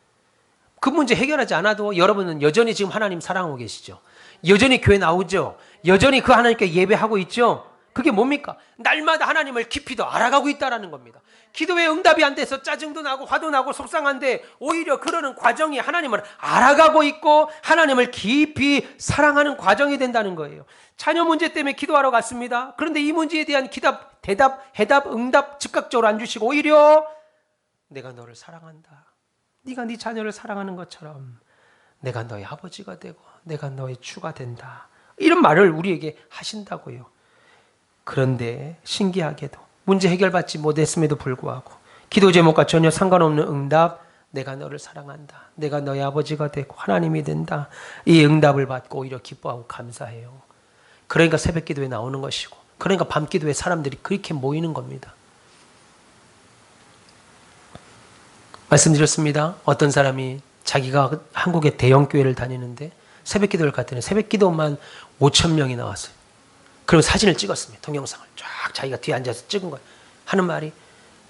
그 문제 해결하지 않아도 여러분은 여전히 지금 하나님 사랑하고 계시죠. 여전히 교회 나오죠. 여전히 그 하나님께 예배하고 있죠. 그게 뭡니까? 날마다 하나님을 깊이 더 알아가고 있다는 겁니다. 기도에 응답이 안 돼서 짜증도 나고 화도 나고 속상한데 오히려 그러는 과정이 하나님을 알아가고 있고 하나님을 깊이 사랑하는 과정이 된다는 거예요. 자녀 문제 때문에 기도하러 갔습니다. 그런데 이 문제에 대한 대답, 해답, 응답 즉각적으로 안 주시고 오히려 내가 너를 사랑한다. 네가 네 자녀를 사랑하는 것처럼 내가 너의 아버지가 되고 내가 너의 주가 된다. 이런 말을 우리에게 하신다고요. 그런데 신기하게도 문제 해결받지 못했음에도 불구하고 기도 제목과 전혀 상관없는 응답, 내가 너를 사랑한다. 내가 너의 아버지가 되고 하나님이 된다. 이 응답을 받고 오히려 기뻐하고 감사해요. 그러니까 새벽 기도에 나오는 것이고 그러니까 밤 기도에 사람들이 그렇게 모이는 겁니다. 말씀드렸습니다. 어떤 사람이 자기가 한국의 대형 교회를 다니는데 새벽 기도를 갔더니 새벽 기도만 5천 명이 나왔어요. 그리고 사진을 찍었습니다. 동영상을 쫙 자기가 뒤에 앉아서 찍은 거예요. 하는 말이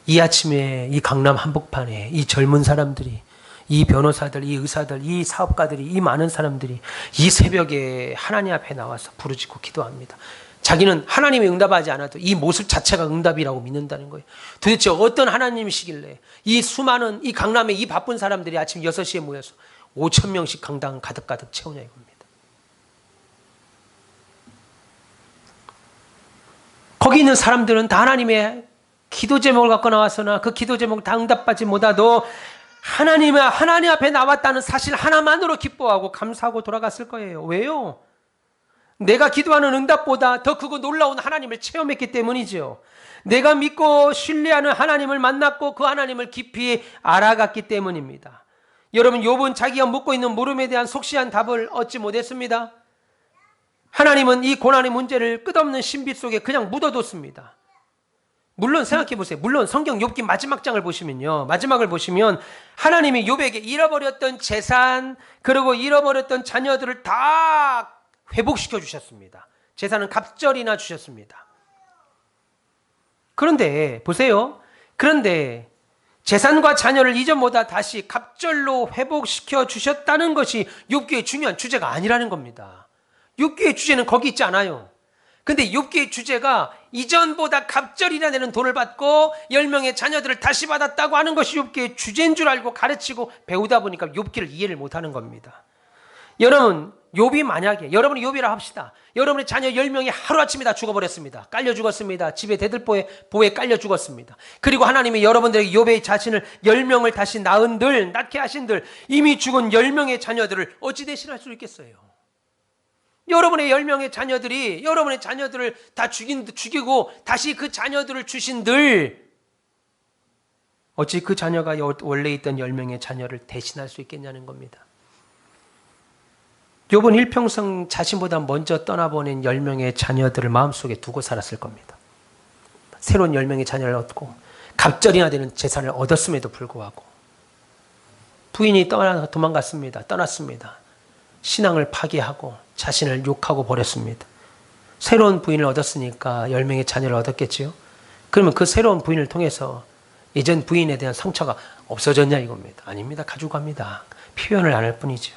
이 아침에 이 강남 한복판에 이 젊은 사람들이 이 변호사들, 이 의사들, 이 사업가들이 이 많은 사람들이 이 새벽에 하나님 앞에 나와서 부르짖고 기도합니다. 자기는 하나님이 응답하지 않아도 이 모습 자체가 응답이라고 믿는다는 거예요. 도대체 어떤 하나님이시길래 이 수많은 이 강남의 이 바쁜 사람들이 아침 6시에 모여서 5천 명씩 강당 가득가득 채우냐 이겁니다. 거기 있는 사람들은 다 하나님의 기도 제목을 갖고 나와서나 그 기도 제목을 다 응답받지 못하도 하나님 앞에 나왔다는 사실 하나만으로 기뻐하고 감사하고 돌아갔을 거예요. 왜요? 내가 기도하는 응답보다 더 크고 놀라운 하나님을 체험했기 때문이죠. 내가 믿고 신뢰하는 하나님을 만났고 그 하나님을 깊이 알아갔기 때문입니다. 여러분, 욥은 자기가 묻고 있는 물음에 대한 속시한 답을 얻지 못했습니다. 하나님은 이 고난의 문제를 끝없는 신비 속에 그냥 묻어뒀습니다. 물론 생각해 보세요. 물론 성경 욥기 마지막 장을 보시면요. 마지막을 보시면 하나님이 욥에게 잃어버렸던 재산 그리고 잃어버렸던 자녀들을 다 회복시켜 주셨습니다. 재산은 갑절이나 주셨습니다. 그런데 보세요. 그런데 재산과 자녀를 이전보다 다시 갑절로 회복시켜 주셨다는 것이 욥기의 중요한 주제가 아니라는 겁니다. 욥기의 주제는 거기 있지 않아요. 근데 욥기의 주제가 이전보다 갑절이나 되는 돈을 받고 10명의 자녀들을 다시 받았다고 하는 것이 욥기의 주제인 줄 알고 가르치고 배우다 보니까 욥기를 이해를 못하는 겁니다. 여러분, 욥이 만약에 여러분이 욥이라 합시다. 여러분의 자녀 10명이 하루아침에 다 죽어버렸습니다. 깔려 죽었습니다. 집에 대들보에 깔려 죽었습니다. 그리고 하나님이 여러분들에게 욥의 자신을 10명을 다시 낳게 하신들 이미 죽은 10명의 자녀들을 어찌 대신할 수 있겠어요? 여러분의 10명의 자녀들이 여러분의 자녀들을 다 죽이고 다시 그 자녀들을 주신들 어찌 그 자녀가 원래 있던 10명의 자녀를 대신할 수 있겠냐는 겁니다. 욥은 일평생 자신보다 먼저 떠나보낸 10명의 자녀들을 마음속에 두고 살았을 겁니다. 새로운 10명의 자녀를 얻고 갑절이나 되는 재산을 얻었음에도 불구하고 부인이 떠났습니다. 신앙을 파괴하고 자신을 욕하고 버렸습니다. 새로운 부인을 얻었으니까 10명의 자녀를 얻었겠지요. 그러면 그 새로운 부인을 통해서 예전 부인에 대한 상처가 없어졌냐 이겁니다. 아닙니다. 가지고 갑니다. 표현을 안 할 뿐이죠.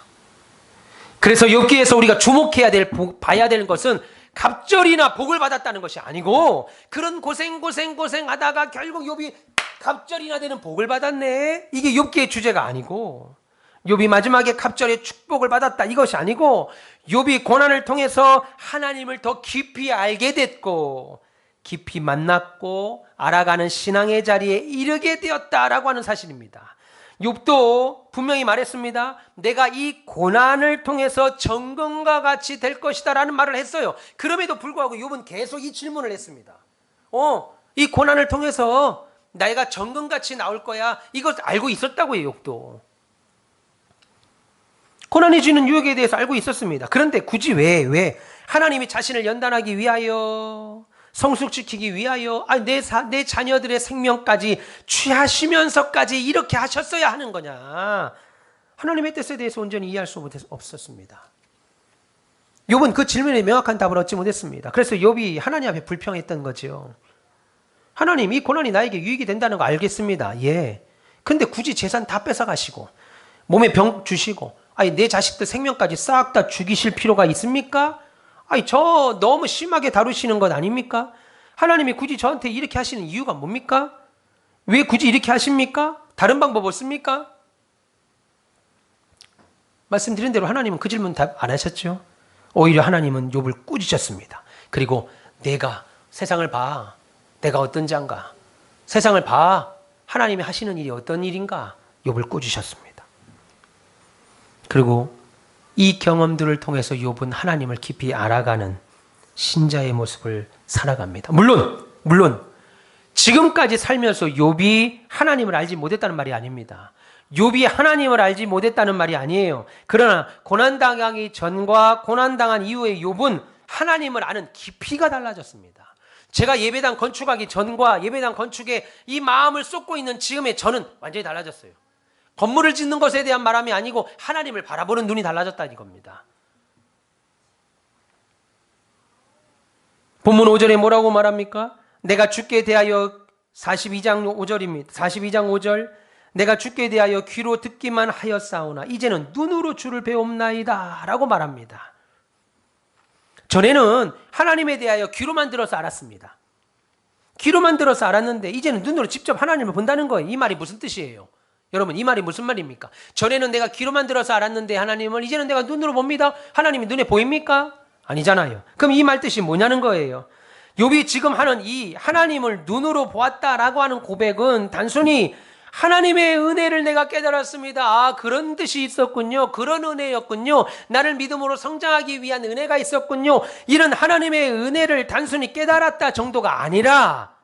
그래서 욥기에서 우리가 주목해야 봐야 되는 것은 갑절이나 복을 받았다는 것이 아니고 그런 고생하다가 결국 욥이 갑절이나 되는 복을 받았네. 이게 욥기의 주제가 아니고 욥이 마지막에 갑절의 축복을 받았다 이것이 아니고 욥이 고난을 통해서 하나님을 더 깊이 알게 됐고 깊이 만났고 알아가는 신앙의 자리에 이르게 되었다라고 하는 사실입니다. 욥도 분명히 말했습니다. 내가 이 고난을 통해서 정금과 같이 될 것이다 라는 말을 했어요. 그럼에도 불구하고 욥은 계속 이 질문을 했습니다. 이 고난을 통해서 내가 정금같이 나올 거야. 이걸 알고 있었다고요. 욥도. 고난이 주는 유혹에 대해서 알고 있었습니다. 그런데 굳이 왜 하나님이 자신을 연단하기 위하여, 성숙시키기 위하여 내 자녀들의 생명까지 취하시면서까지 이렇게 하셨어야 하는 거냐? 하나님의 뜻에 대해서 온전히 이해할 수 없었습니다. 욥은 그 질문에 명확한 답을 얻지 못했습니다. 그래서 욥이 하나님 앞에 불평했던 거죠. 하나님, 이 고난이 나에게 유익이 된다는 거 알겠습니다. 예. 근데 굳이 재산 다 뺏어가시고 몸에 병 주시고 내 자식들 생명까지 싹 다 죽이실 필요가 있습니까? 저 너무 심하게 다루시는 것 아닙니까? 하나님이 굳이 저한테 이렇게 하시는 이유가 뭡니까? 왜 굳이 이렇게 하십니까? 다른 방법 없습니까? 말씀드린 대로 하나님은 그 질문 답 안 하셨죠. 오히려 하나님은 욥을 꾸짖으셨습니다. 그리고 내가 세상을 봐. 내가 어떤 자인가? 세상을 봐. 하나님이 하시는 일이 어떤 일인가? 욥을 꾸짖으셨습니다. 그리고 이 경험들을 통해서 욥은 하나님을 깊이 알아가는 신자의 모습을 살아갑니다. 물론 지금까지 살면서 욥이 하나님을 알지 못했다는 말이 아닙니다. 욥이 하나님을 알지 못했다는 말이 아니에요. 그러나 고난당하기 전과 고난당한 이후의 욥은 하나님을 아는 깊이가 달라졌습니다. 제가 예배당 건축하기 전과 예배당 건축에 이 마음을 쏟고 있는 지금의 저는 완전히 달라졌어요. 건물을 짓는 것에 대한 말함이 아니고 하나님을 바라보는 눈이 달라졌다는 겁니다. 본문 5절에 뭐라고 말합니까? 내가 주께 대하여 42장 5절입니다. 42장 5절 내가 주께 대하여 귀로 듣기만 하였사오나 이제는 눈으로 주를 배움나이다 라고 말합니다. 전에는 하나님에 대하여 귀로만 들어서 알았습니다. 귀로만 들어서 알았는데 이제는 눈으로 직접 하나님을 본다는 거예요. 이 말이 무슨 뜻이에요? 여러분, 이 말이 무슨 말입니까? 전에는 내가 귀로만 들어서 알았는데 하나님을 이제는 내가 눈으로 봅니다. 하나님이 눈에 보입니까? 아니잖아요. 그럼 이 말 뜻이 뭐냐는 거예요. 욥이 지금 하는 이 하나님을 눈으로 보았다라고 하는 고백은 단순히 하나님의 은혜를 내가 깨달았습니다. 그런 뜻이 있었군요. 그런 은혜였군요. 나를 믿음으로 성장하기 위한 은혜가 있었군요. 이런 하나님의 은혜를 단순히 깨달았다 정도가 아니라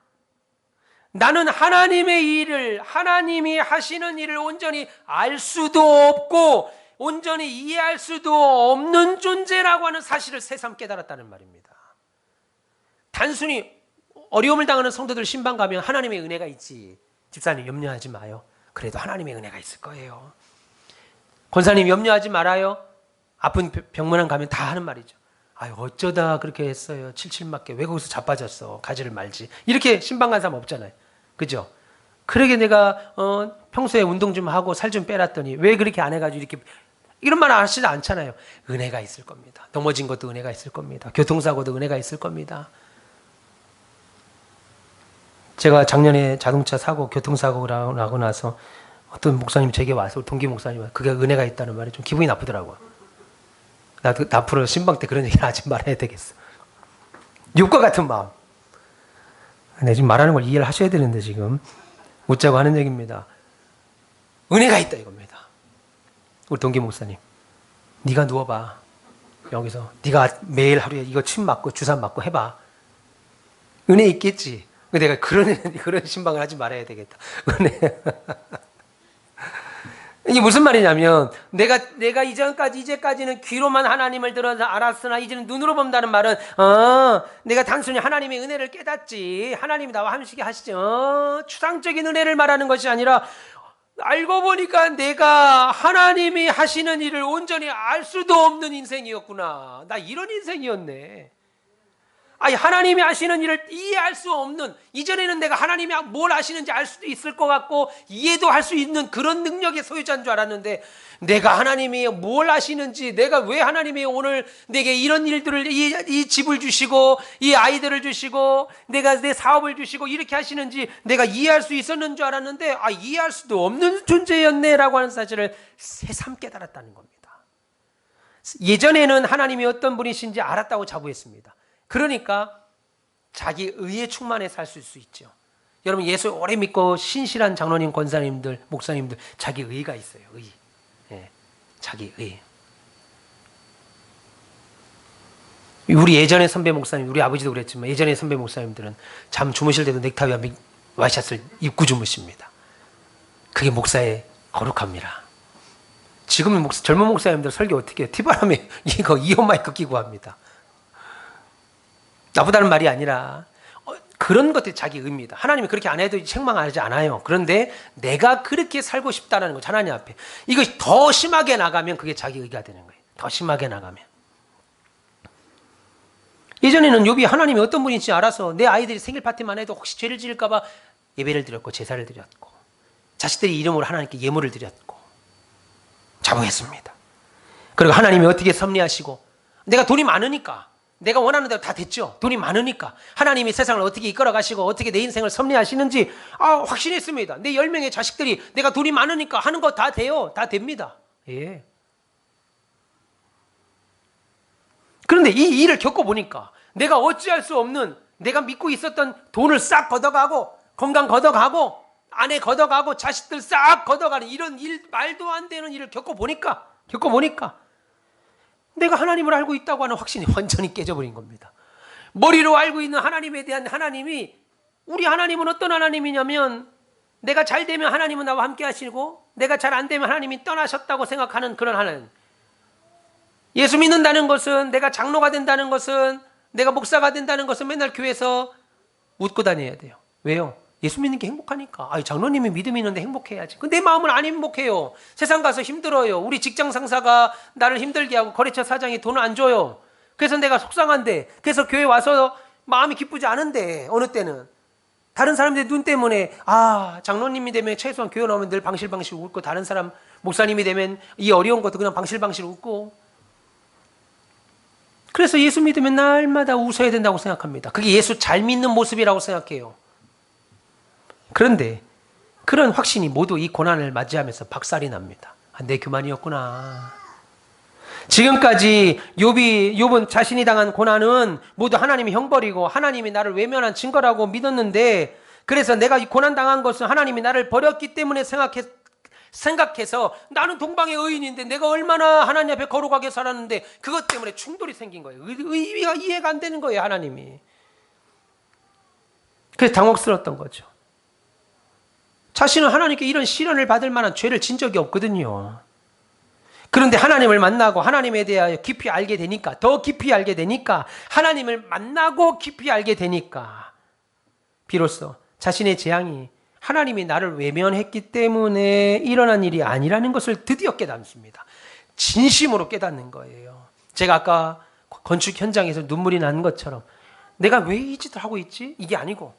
나는 하나님의 일을, 하나님이 하시는 일을 온전히 알 수도 없고 온전히 이해할 수도 없는 존재라고 하는 사실을 새삼 깨달았다는 말입니다. 단순히 어려움을 당하는 성도들 신방 가면 하나님의 은혜가 있지. 집사님 염려하지 마요. 그래도 하나님의 은혜가 있을 거예요. 권사님 염려하지 말아요. 아픈 병문안 가면 다 하는 말이죠. 어쩌다 그렇게 했어요. 칠칠맞게 왜 거기서 자빠졌어. 가지를 말지. 이렇게 신방 간 사람 없잖아요. 그죠? 그러게 내가 평소에 운동 좀 하고 살 좀 빼놨더니 왜 그렇게 안 해가지고 이렇게 이런 말 하시지 않잖아요. 은혜가 있을 겁니다. 넘어진 것도 은혜가 있을 겁니다. 교통사고도 은혜가 있을 겁니다. 제가 작년에 자동차 사고 교통사고를 나고 나서 어떤 목사님 제게 와서 동기 목사님 그게 은혜가 있다는 말이 좀 기분이 나쁘더라고요. 나도 앞으로 신방 때 그런 얘기를 하지 말아야 되겠어. 욥과 같은 마음. 네, 지금 말하는 걸 이해를 하셔야 되는데 지금 웃자고 하는 얘기입니다. 은혜가 있다 이겁니다. 우리 동기 목사님, 네가 누워봐. 여기서 네가 매일 하루에 이거 침 맞고 주사 맞고 해봐. 은혜 있겠지. 내가 그런 신방을 하지 말아야 되겠다. 은혜. 이게 무슨 말이냐면 내가 이제까지는 귀로만 하나님을 들어서 알았으나 이제는 눈으로 본다는 말은 내가 단순히 하나님의 은혜를 깨닫지 하나님이 나와 함께 하시죠. 추상적인 은혜를 말하는 것이 아니라 알고 보니까 내가 하나님이 하시는 일을 온전히 알 수도 없는 인생이었구나. 나 이런 인생이었네. 하나님이 하시는 일을 이해할 수 없는, 이전에는 내가 하나님이 뭘 하시는지 알 수도 있을 것 같고 이해도 할 수 있는 그런 능력의 소유자인 줄 알았는데 내가 하나님이 뭘 하시는지, 내가 왜 하나님이 오늘 내게 이런 일들을 이 집을 주시고 이 아이들을 주시고 내가 내 사업을 주시고 이렇게 하시는지 내가 이해할 수 있었는 줄 알았는데 이해할 수도 없는 존재였네라고 하는 사실을 새삼 깨달았다는 겁니다. 예전에는 하나님이 어떤 분이신지 알았다고 자부했습니다. 그러니까 자기 의에 충만해 살 수 있죠. 여러분 예수 오래 믿고 신실한 장로님, 권사님들, 목사님들 자기 의가 있어요. 의. 예, 자기 의. 우리 예전에 선배 목사님, 우리 아버지도 그랬지만 예전에 선배 목사님들은 잠 주무실 때도 넥타이와 와이셔츠를 입고 주무십니다. 그게 목사의 거룩합니다. 지금 젊은 목사님들 설교 어떻게 해요? 티바람에 이거 이온 마이크 끼고 합니다. 나쁘다는 말이 아니라 그런 것들이 자기 의미다. 하나님이 그렇게 안 해도 책망하지 않아요. 그런데 내가 그렇게 살고 싶다는 거죠. 하나님 앞에. 이것이 더 심하게 나가면 그게 자기 의가 되는 거예요. 더 심하게 나가면. 예전에는 욥이 하나님이 어떤 분인지 알아서 내 아이들이 생일 파티만 해도 혹시 죄를 지을까 봐 예배를 드렸고 제사를 드렸고 자식들이 이름으로 하나님께 예물을 드렸고 자부했습니다. 그리고 하나님이 어떻게 섭리하시고 내가 돈이 많으니까 내가 원하는 대로 다 됐죠. 돈이 많으니까 하나님이 세상을 어떻게 이끌어 가시고 어떻게 내 인생을 섭리하시는지 확신했습니다. 내 10명의 자식들이 내가 돈이 많으니까 하는 거 다 돼요. 다 됩니다. 예. 그런데 이 일을 겪어보니까 내가 어찌할 수 없는 내가 믿고 있었던 돈을 싹 걷어가고 건강 걷어가고 아내 걷어가고 자식들 싹 걷어가는 이런 일, 말도 안 되는 일을 겪어보니까 내가 하나님을 알고 있다고 하는 확신이 완전히 깨져버린 겁니다. 머리로 알고 있는 하나님에 대한 하나님이 우리 하나님은 어떤 하나님이냐면 내가 잘 되면 하나님은 나와 함께 하시고 내가 잘 안 되면 하나님이 떠나셨다고 생각하는 그런 하나님. 예수 믿는다는 것은 내가 장로가 된다는 것은 내가 목사가 된다는 것은 맨날 교회에서 웃고 다녀야 돼요. 왜요? 예수 믿는 게 행복하니까. 장로님이 믿음이 있는데 행복해야지. 근데 내 마음은 안 행복해요. 세상 가서 힘들어요. 우리 직장 상사가 나를 힘들게 하고 거래처 사장이 돈을 안 줘요. 그래서 내가 속상한데 그래서 교회 와서 마음이 기쁘지 않은데 어느 때는 다른 사람들의 눈 때문에 장로님이 되면 최소한 교회 나오면 늘 방실방실 웃고 다른 사람 목사님이 되면 이 어려운 것도 그냥 방실방실 웃고 그래서 예수 믿으면 날마다 웃어야 된다고 생각합니다. 그게 예수 잘 믿는 모습이라고 생각해요. 그런데 그런 확신이 모두 이 고난을 맞이하면서 박살이 납니다. 내 교만이었구나. 지금까지 욥은 자신이 당한 고난은 모두 하나님의 형벌이고 하나님이 나를 외면한 증거라고 믿었는데 그래서 내가 이 고난 당한 것은 하나님이 나를 버렸기 때문에 생각해서 나는 동방의 의인인데 내가 얼마나 하나님 앞에 거룩하게 살았는데 그것 때문에 충돌이 생긴 거예요. 의가 이해가 안 되는 거예요. 하나님이. 그래서 당혹스러웠던 거죠. 자신은 하나님께 이런 시련을 받을 만한 죄를 진 적이 없거든요. 그런데 하나님을 만나고 하나님에 대하여 깊이 알게 되니까 더 깊이 알게 되니까 하나님을 만나고 깊이 알게 되니까 비로소 자신의 재앙이 하나님이 나를 외면했기 때문에 일어난 일이 아니라는 것을 드디어 깨닫습니다. 진심으로 깨닫는 거예요. 제가 아까 건축 현장에서 눈물이 난 것처럼 내가 왜 이 짓을 하고 있지? 이게 아니고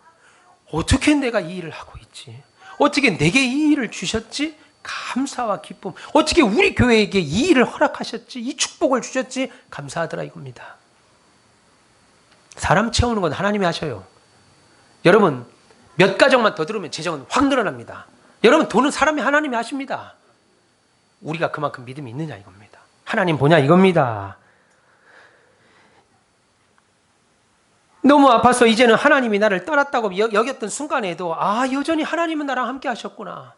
어떻게 내가 이 일을 하고 있지? 어떻게 내게 이 일을 주셨지? 감사와 기쁨. 어떻게 우리 교회에게 이 일을 허락하셨지? 이 축복을 주셨지? 감사하더라 이겁니다. 사람 채우는 건 하나님이 하셔요. 여러분 몇 가정만 더 들으면 재정은 확 늘어납니다. 여러분 돈은 사람이 하나님이 하십니다. 우리가 그만큼 믿음이 있느냐 이겁니다. 하나님 보냐 이겁니다. 너무 아파서 이제는 하나님이 나를 떠났다고 여겼던 순간에도 여전히 하나님은 나랑 함께 하셨구나.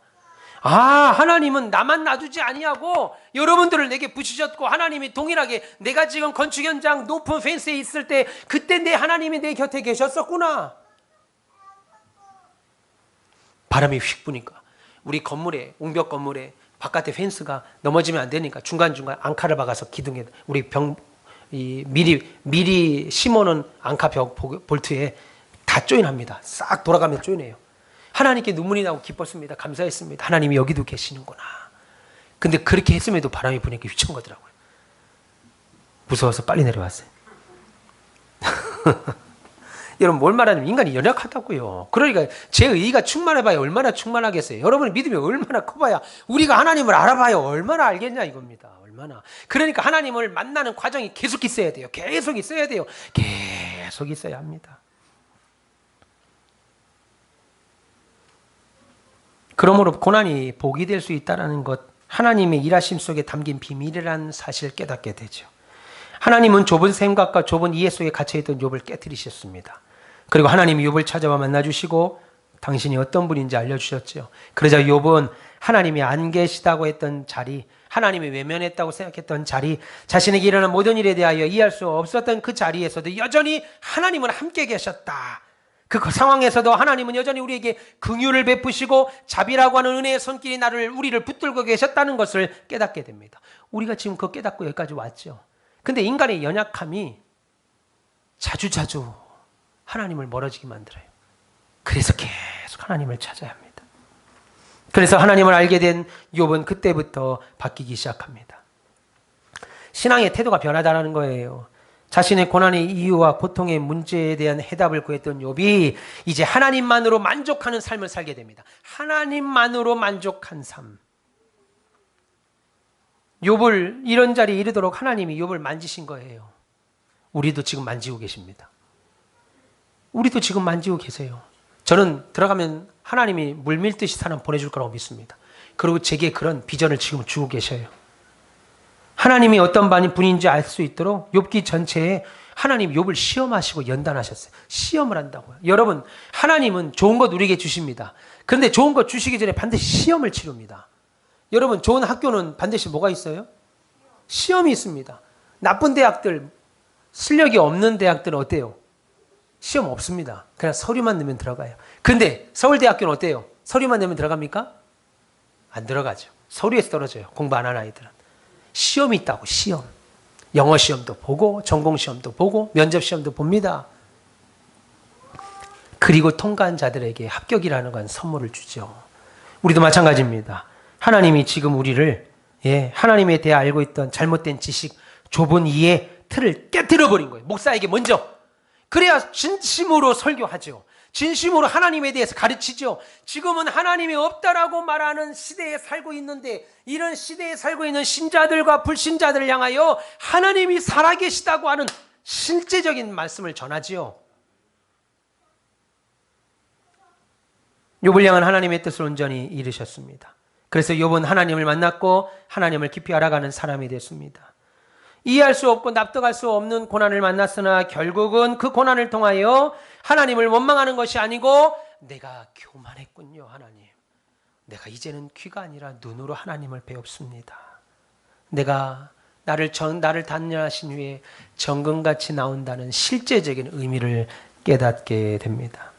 하나님은 나만 놔두지 아니하고 여러분들을 내게 부주셨고 하나님이 동일하게 내가 지금 건축 현장 높은 펜스에 있을 때 그때 내 하나님이 내 곁에 계셨었구나. 바람이 휙 부니까 우리 건물에 옹벽 건물에 바깥에 펜스가 넘어지면 안 되니까 중간중간 앙카를 박아서 기둥에 우리 미리 심어놓은 앙카 볼트에 다 조인합니다. 싹 돌아가면 조인해요. 하나님께 눈물이 나고 기뻤습니다. 감사했습니다. 하나님이 여기도 계시는구나. 근데 그렇게 했음에도 바람이 부니까 휘청한 거더라고요. 무서워서 빨리 내려왔어요. 여러분 뭘 말하냐면 인간이 연약하다고요. 그러니까 제 의의가 충만해봐야 얼마나 충만하겠어요. 여러분의 믿음이 얼마나 커봐야 우리가 하나님을 알아봐야 얼마나 알겠냐 이겁니다. 얼마나. 그러니까 하나님을 만나는 과정이 계속 있어야 돼요. 계속 있어야 돼요. 계속 있어야 합니다. 그러므로 고난이 복이 될 수 있다는 것, 하나님의 일하심 속에 담긴 비밀이라는 사실을 깨닫게 되죠. 하나님은 좁은 생각과 좁은 이해 속에 갇혀있던 욥을 깨뜨리셨습니다. 그리고 하나님이 욥을 찾아와 만나주시고 당신이 어떤 분인지 알려주셨죠. 그러자 욥은 하나님이 안 계시다고 했던 자리, 하나님이 외면했다고 생각했던 자리, 자신에게 일어난 모든 일에 대하여 이해할 수 없었던 그 자리에서도 여전히 하나님은 함께 계셨다. 그 상황에서도 하나님은 여전히 우리에게 긍휼을 베푸시고 자비라고 하는 은혜의 손길이 우리를 붙들고 계셨다는 것을 깨닫게 됩니다. 우리가 지금 그거 깨닫고 여기까지 왔죠. 근데 인간의 연약함이 자주자주 하나님을 멀어지게 만들어요. 그래서 계속 하나님을 찾아야 합니다. 그래서 하나님을 알게 된 욥은 그때부터 바뀌기 시작합니다. 신앙의 태도가 변하다는 거예요. 자신의 고난의 이유와 고통의 문제에 대한 해답을 구했던 욥이 이제 하나님만으로 만족하는 삶을 살게 됩니다. 하나님만으로 만족한 삶. 욥을 이런 자리에 이르도록 하나님이 욥을 만지신 거예요. 우리도 지금 만지고 계십니다. 우리도 지금 만지고 계세요. 저는 들어가면 하나님이 물밀듯이 사람 보내줄 거라고 믿습니다. 그리고 제게 그런 비전을 지금 주고 계셔요. 하나님이 어떤 분인지 알 수 있도록 욥기 전체에 하나님 욥을 시험하시고 연단하셨어요. 시험을 한다고요. 여러분, 하나님은 좋은 것 우리에게 주십니다. 그런데 좋은 것 주시기 전에 반드시 시험을 치릅니다. 여러분, 좋은 학교는 반드시 뭐가 있어요? 시험이 있습니다. 나쁜 대학들, 실력이 없는 대학들은 어때요? 시험 없습니다. 그냥 서류만 내면 들어가요. 근데 서울대학교는 어때요? 서류만 내면 들어갑니까? 안 들어가죠. 서류에서 떨어져요. 공부 안 하는 아이들은. 시험이 있다고, 시험. 영어 시험도 보고 전공 시험도 보고 면접 시험도 봅니다. 그리고 통과한 자들에게 합격이라는 건 선물을 주죠. 우리도 마찬가지입니다. 하나님이 지금 우리를 하나님에 대해 알고 있던 잘못된 지식, 좁은 이해 틀을 깨뜨려 버린 거예요. 목사에게 먼저. 그래야 진심으로 설교하죠. 진심으로 하나님에 대해서 가르치죠. 지금은 하나님이 없다라고 말하는 시대에 살고 있는데, 이런 시대에 살고 있는 신자들과 불신자들을 향하여 하나님이 살아계시다고 하는 실제적인 말씀을 전하지요. 욥을 향한 하나님의 뜻을 온전히 이루셨습니다. 그래서 욥은 하나님을 만났고 하나님을 깊이 알아가는 사람이 됐습니다. 이해할 수 없고 납득할 수 없는 고난을 만났으나 결국은 그 고난을 통하여 하나님을 원망하는 것이 아니고, 내가 교만했군요, 하나님. 내가 이제는 귀가 아니라 눈으로 하나님을 배웁습니다. 내가 나를 단련하신 후에 정금같이 나온다는 실제적인 의미를 깨닫게 됩니다.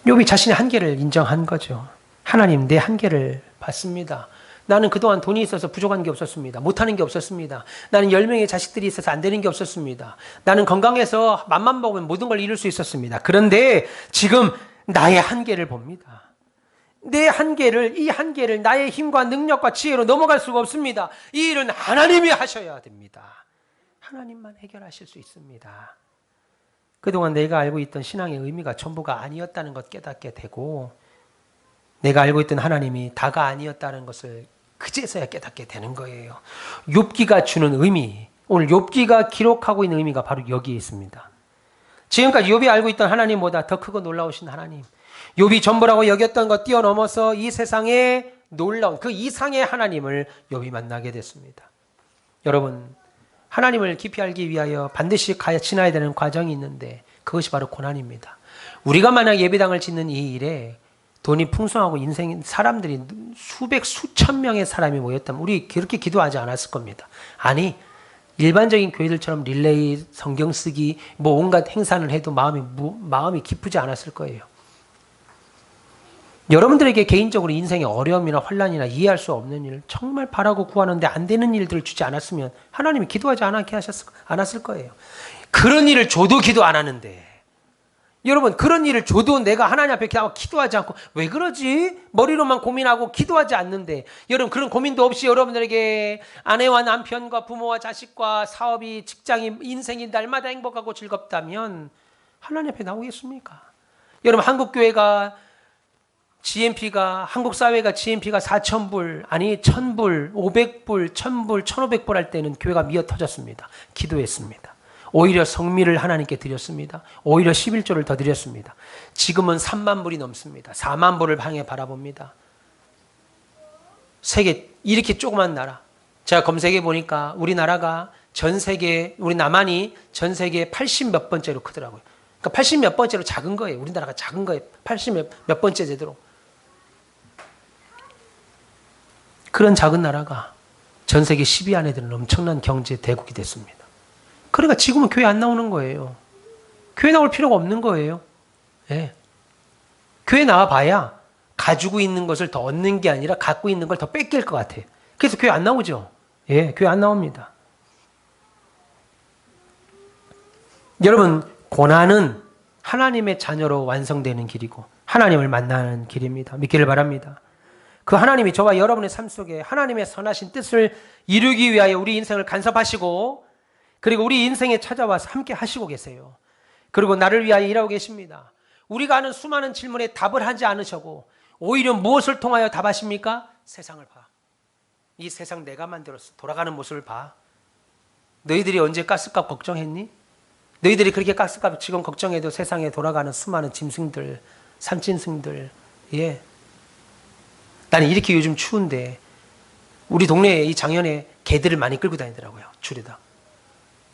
욥이 자신의 한계를 인정한 거죠. 하나님, 내 한계를 봤습니다. 나는 그동안 돈이 있어서 부족한 게 없었습니다. 못하는 게 없었습니다. 나는 10명의 자식들이 있어서 안 되는 게 없었습니다. 나는 건강해서 맘만 먹으면 모든 걸 이룰 수 있었습니다. 그런데 지금 나의 한계를 봅니다. 내 한계를, 이 한계를 나의 힘과 능력과 지혜로 넘어갈 수가 없습니다. 이 일은 하나님이 하셔야 됩니다. 하나님만 해결하실 수 있습니다. 그동안 내가 알고 있던 신앙의 의미가 전부가 아니었다는 것 깨닫게 되고, 내가 알고 있던 하나님이 다가 아니었다는 것을 그제서야 깨닫게 되는 거예요. 욥기가 주는 의미, 오늘 욥기가 기록하고 있는 의미가 바로 여기에 있습니다. 지금까지 욥이 알고 있던 하나님보다 더 크고 놀라우신 하나님, 욥이 전부라고 여겼던 것 뛰어넘어서 이 세상에 놀라운 그 이상의 하나님을 욥이 만나게 됐습니다. 여러분, 하나님을 깊이 알기 위하여 반드시 지나야 되는 과정이 있는데, 그것이 바로 고난입니다. 우리가 만약 예배당을 짓는 이 일에 돈이 풍성하고 사람들이 수천 명의 사람이 모였다면 우리 그렇게 기도하지 않았을 겁니다. 아니, 일반적인 교회들처럼 릴레이, 성경 쓰기, 온갖 행사를 해도 마음이 기쁘지 않았을 거예요. 여러분들에게 개인적으로 인생의 어려움이나 환난이나 이해할 수 없는 일, 정말 바라고 구하는데 안 되는 일들을 주지 않았으면 하나님이 기도하지 않았을 거예요. 그런 일을 줘도 기도 안 하는데, 여러분, 그런 일을 줘도 내가 하나님 앞에 기도하지 않고, 왜 그러지? 머리로만 고민하고 기도하지 않는데, 여러분, 그런 고민도 없이 여러분들에게 아내와 남편과 부모와 자식과 사업이, 직장이, 인생이 날마다 행복하고 즐겁다면 하나님 앞에 나오겠습니까? 여러분, 한국교회가 GMP가, 한국사회가 GMP가 4,000불, 아니 1,000불, 500불, 1,000불, 1,500불 할 때는 교회가 미어 터졌습니다. 기도했습니다. 오히려 성미를 하나님께 드렸습니다. 오히려 11조를 더 드렸습니다. 지금은 3만 불이 넘습니다. 4만 불을 향해 바라봅니다. 세계, 이렇게 조그만 나라. 제가 검색해 보니까 우리나라가 전 세계, 우리 남한이 전 세계 80 몇 번째로 크더라고요. 그러니까 80 몇 번째로 작은 거예요. 우리나라가 작은 거예요. 80 몇 번째 제대로. 그런 작은 나라가 전 세계 10위 안에 드는 엄청난 경제 대국이 됐습니다. 그러니까 지금은 교회 안 나오는 거예요. 교회 나올 필요가 없는 거예요. 예. 교회 나와봐야 가지고 있는 것을 더 얻는 게 아니라 갖고 있는 걸 더 뺏길 것 같아요. 그래서 교회 안 나오죠. 예, 교회 안 나옵니다. 여러분, 고난은 하나님의 자녀로 완성되는 길이고 하나님을 만나는 길입니다. 믿기를 바랍니다. 그 하나님이 저와 여러분의 삶 속에 하나님의 선하신 뜻을 이루기 위하여 우리 인생을 간섭하시고 그리고 우리 인생에 찾아와서 함께 하시고 계세요. 그리고 나를 위하여 일하고 계십니다. 우리가 하는 수많은 질문에 답을 하지 않으셔고 오히려 무엇을 통하여 답하십니까? 세상을 봐. 이 세상 내가 만들었어. 돌아가는 모습을 봐. 너희들이 언제 가스값 걱정했니? 너희들이 그렇게 가스값 지금 걱정해도 세상에 돌아가는 수많은 짐승들, 산짐승들, 예. 나는 이렇게 요즘 추운데 우리 동네에 이 장현에 개들을 많이 끌고 다니더라고요. 줄에다.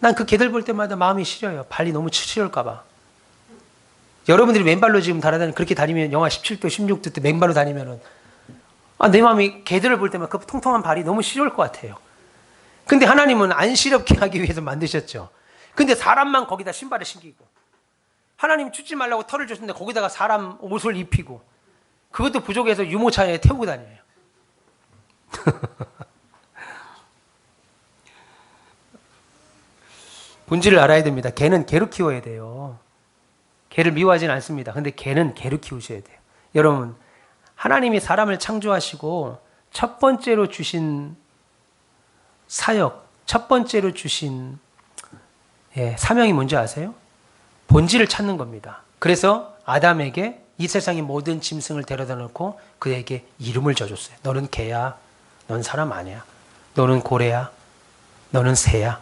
난 그 개들 볼 때마다 마음이 시려요. 발이 너무 시려울까 봐. 여러분들이 맨발로 지금 그렇게 다니면 영하 17도, 16도 때 맨발로 다니면은 내 마음이 개들을 볼 때마다 그 통통한 발이 너무 시려울 것 같아요. 근데 하나님은 안 시렵게 하기 위해서 만드셨죠. 근데 사람만 거기다 신발을 신기고 하나님 춥지 말라고 털을 줬는데 거기다가 사람 옷을 입히고 그것도 부족해서 유모차에 태우고 다녀요. 본질을 알아야 됩니다. 개는 개로 키워야 돼요. 개를 미워하진 않습니다. 근데 개는 개로 키우셔야 돼요. 여러분, 하나님이 사람을 창조하시고 첫 번째로 주신 사역, 첫 번째로 주신 사명이 뭔지 아세요? 본질을 찾는 겁니다. 그래서 아담에게 이 세상의 모든 짐승을 데려다 놓고 그에게 이름을 져줬어요. 너는 개야. 넌 사람 아니야. 너는 고래야. 너는 새야.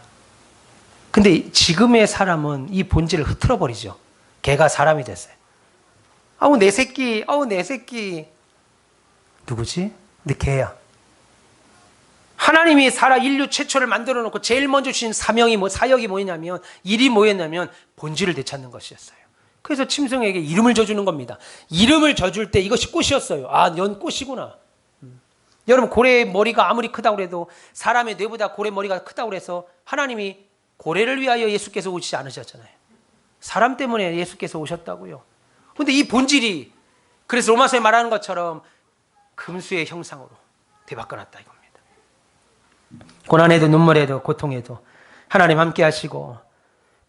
근데 지금의 사람은 이 본질을 흐트러버리죠. 개가 사람이 됐어요. 아우 내 새끼, 아우 내 새끼. 누구지? 근데 개야. 하나님이 인류 최초를 만들어 놓고 제일 먼저 주신 사명이 사역이 뭐냐면 일이 뭐였냐면 본질을 되찾는 것이었어요. 그래서 짐승에게 이름을 져주는 겁니다. 이름을 져줄 때 이것이 꽃이었어요. 넌 꽃이구나. 여러분, 고래의 머리가 아무리 크다고 해도 사람의 뇌보다 고래 머리가 크다고 해서 하나님이 고래를 위하여 예수께서 오시지 않으셨잖아요. 사람 때문에 예수께서 오셨다고요. 그런데 이 본질이 그래서 로마서에 말하는 것처럼 금수의 형상으로 되바꿔놨다 이겁니다. 고난에도 눈물에도 고통에도 하나님 함께 하시고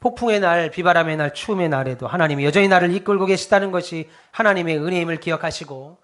폭풍의 날, 비바람의 날, 추움의 날에도 하나님이 여전히 나를 이끌고 계시다는 것이 하나님의 은혜임을 기억하시고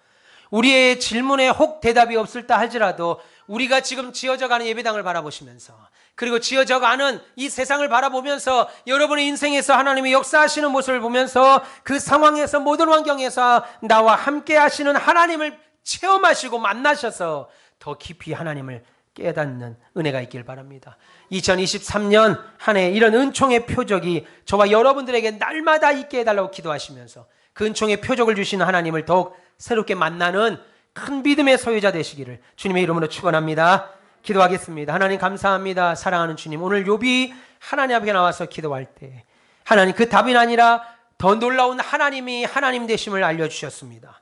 우리의 질문에 혹 대답이 없을다 할지라도 우리가 지금 지어져가는 예배당을 바라보시면서 그리고 지어져가는 이 세상을 바라보면서 여러분의 인생에서 하나님이 역사하시는 모습을 보면서 그 상황에서 모든 환경에서 나와 함께 하시는 하나님을 체험하시고 만나셔서 더 깊이 하나님을 깨닫는 은혜가 있길 바랍니다. 2023년 한 해 이런 은총의 표적이 저와 여러분들에게 날마다 있게 해달라고 기도하시면서 그 은총의 표적을 주시는 하나님을 더욱 새롭게 만나는 큰 믿음의 소유자 되시기를 주님의 이름으로 축원합니다. 기도하겠습니다. 하나님 감사합니다. 사랑하는 주님, 오늘 욥이 하나님 앞에 나와서 기도할 때 하나님 그 답이 아니라 더 놀라운 하나님이 하나님 되심을 알려주셨습니다.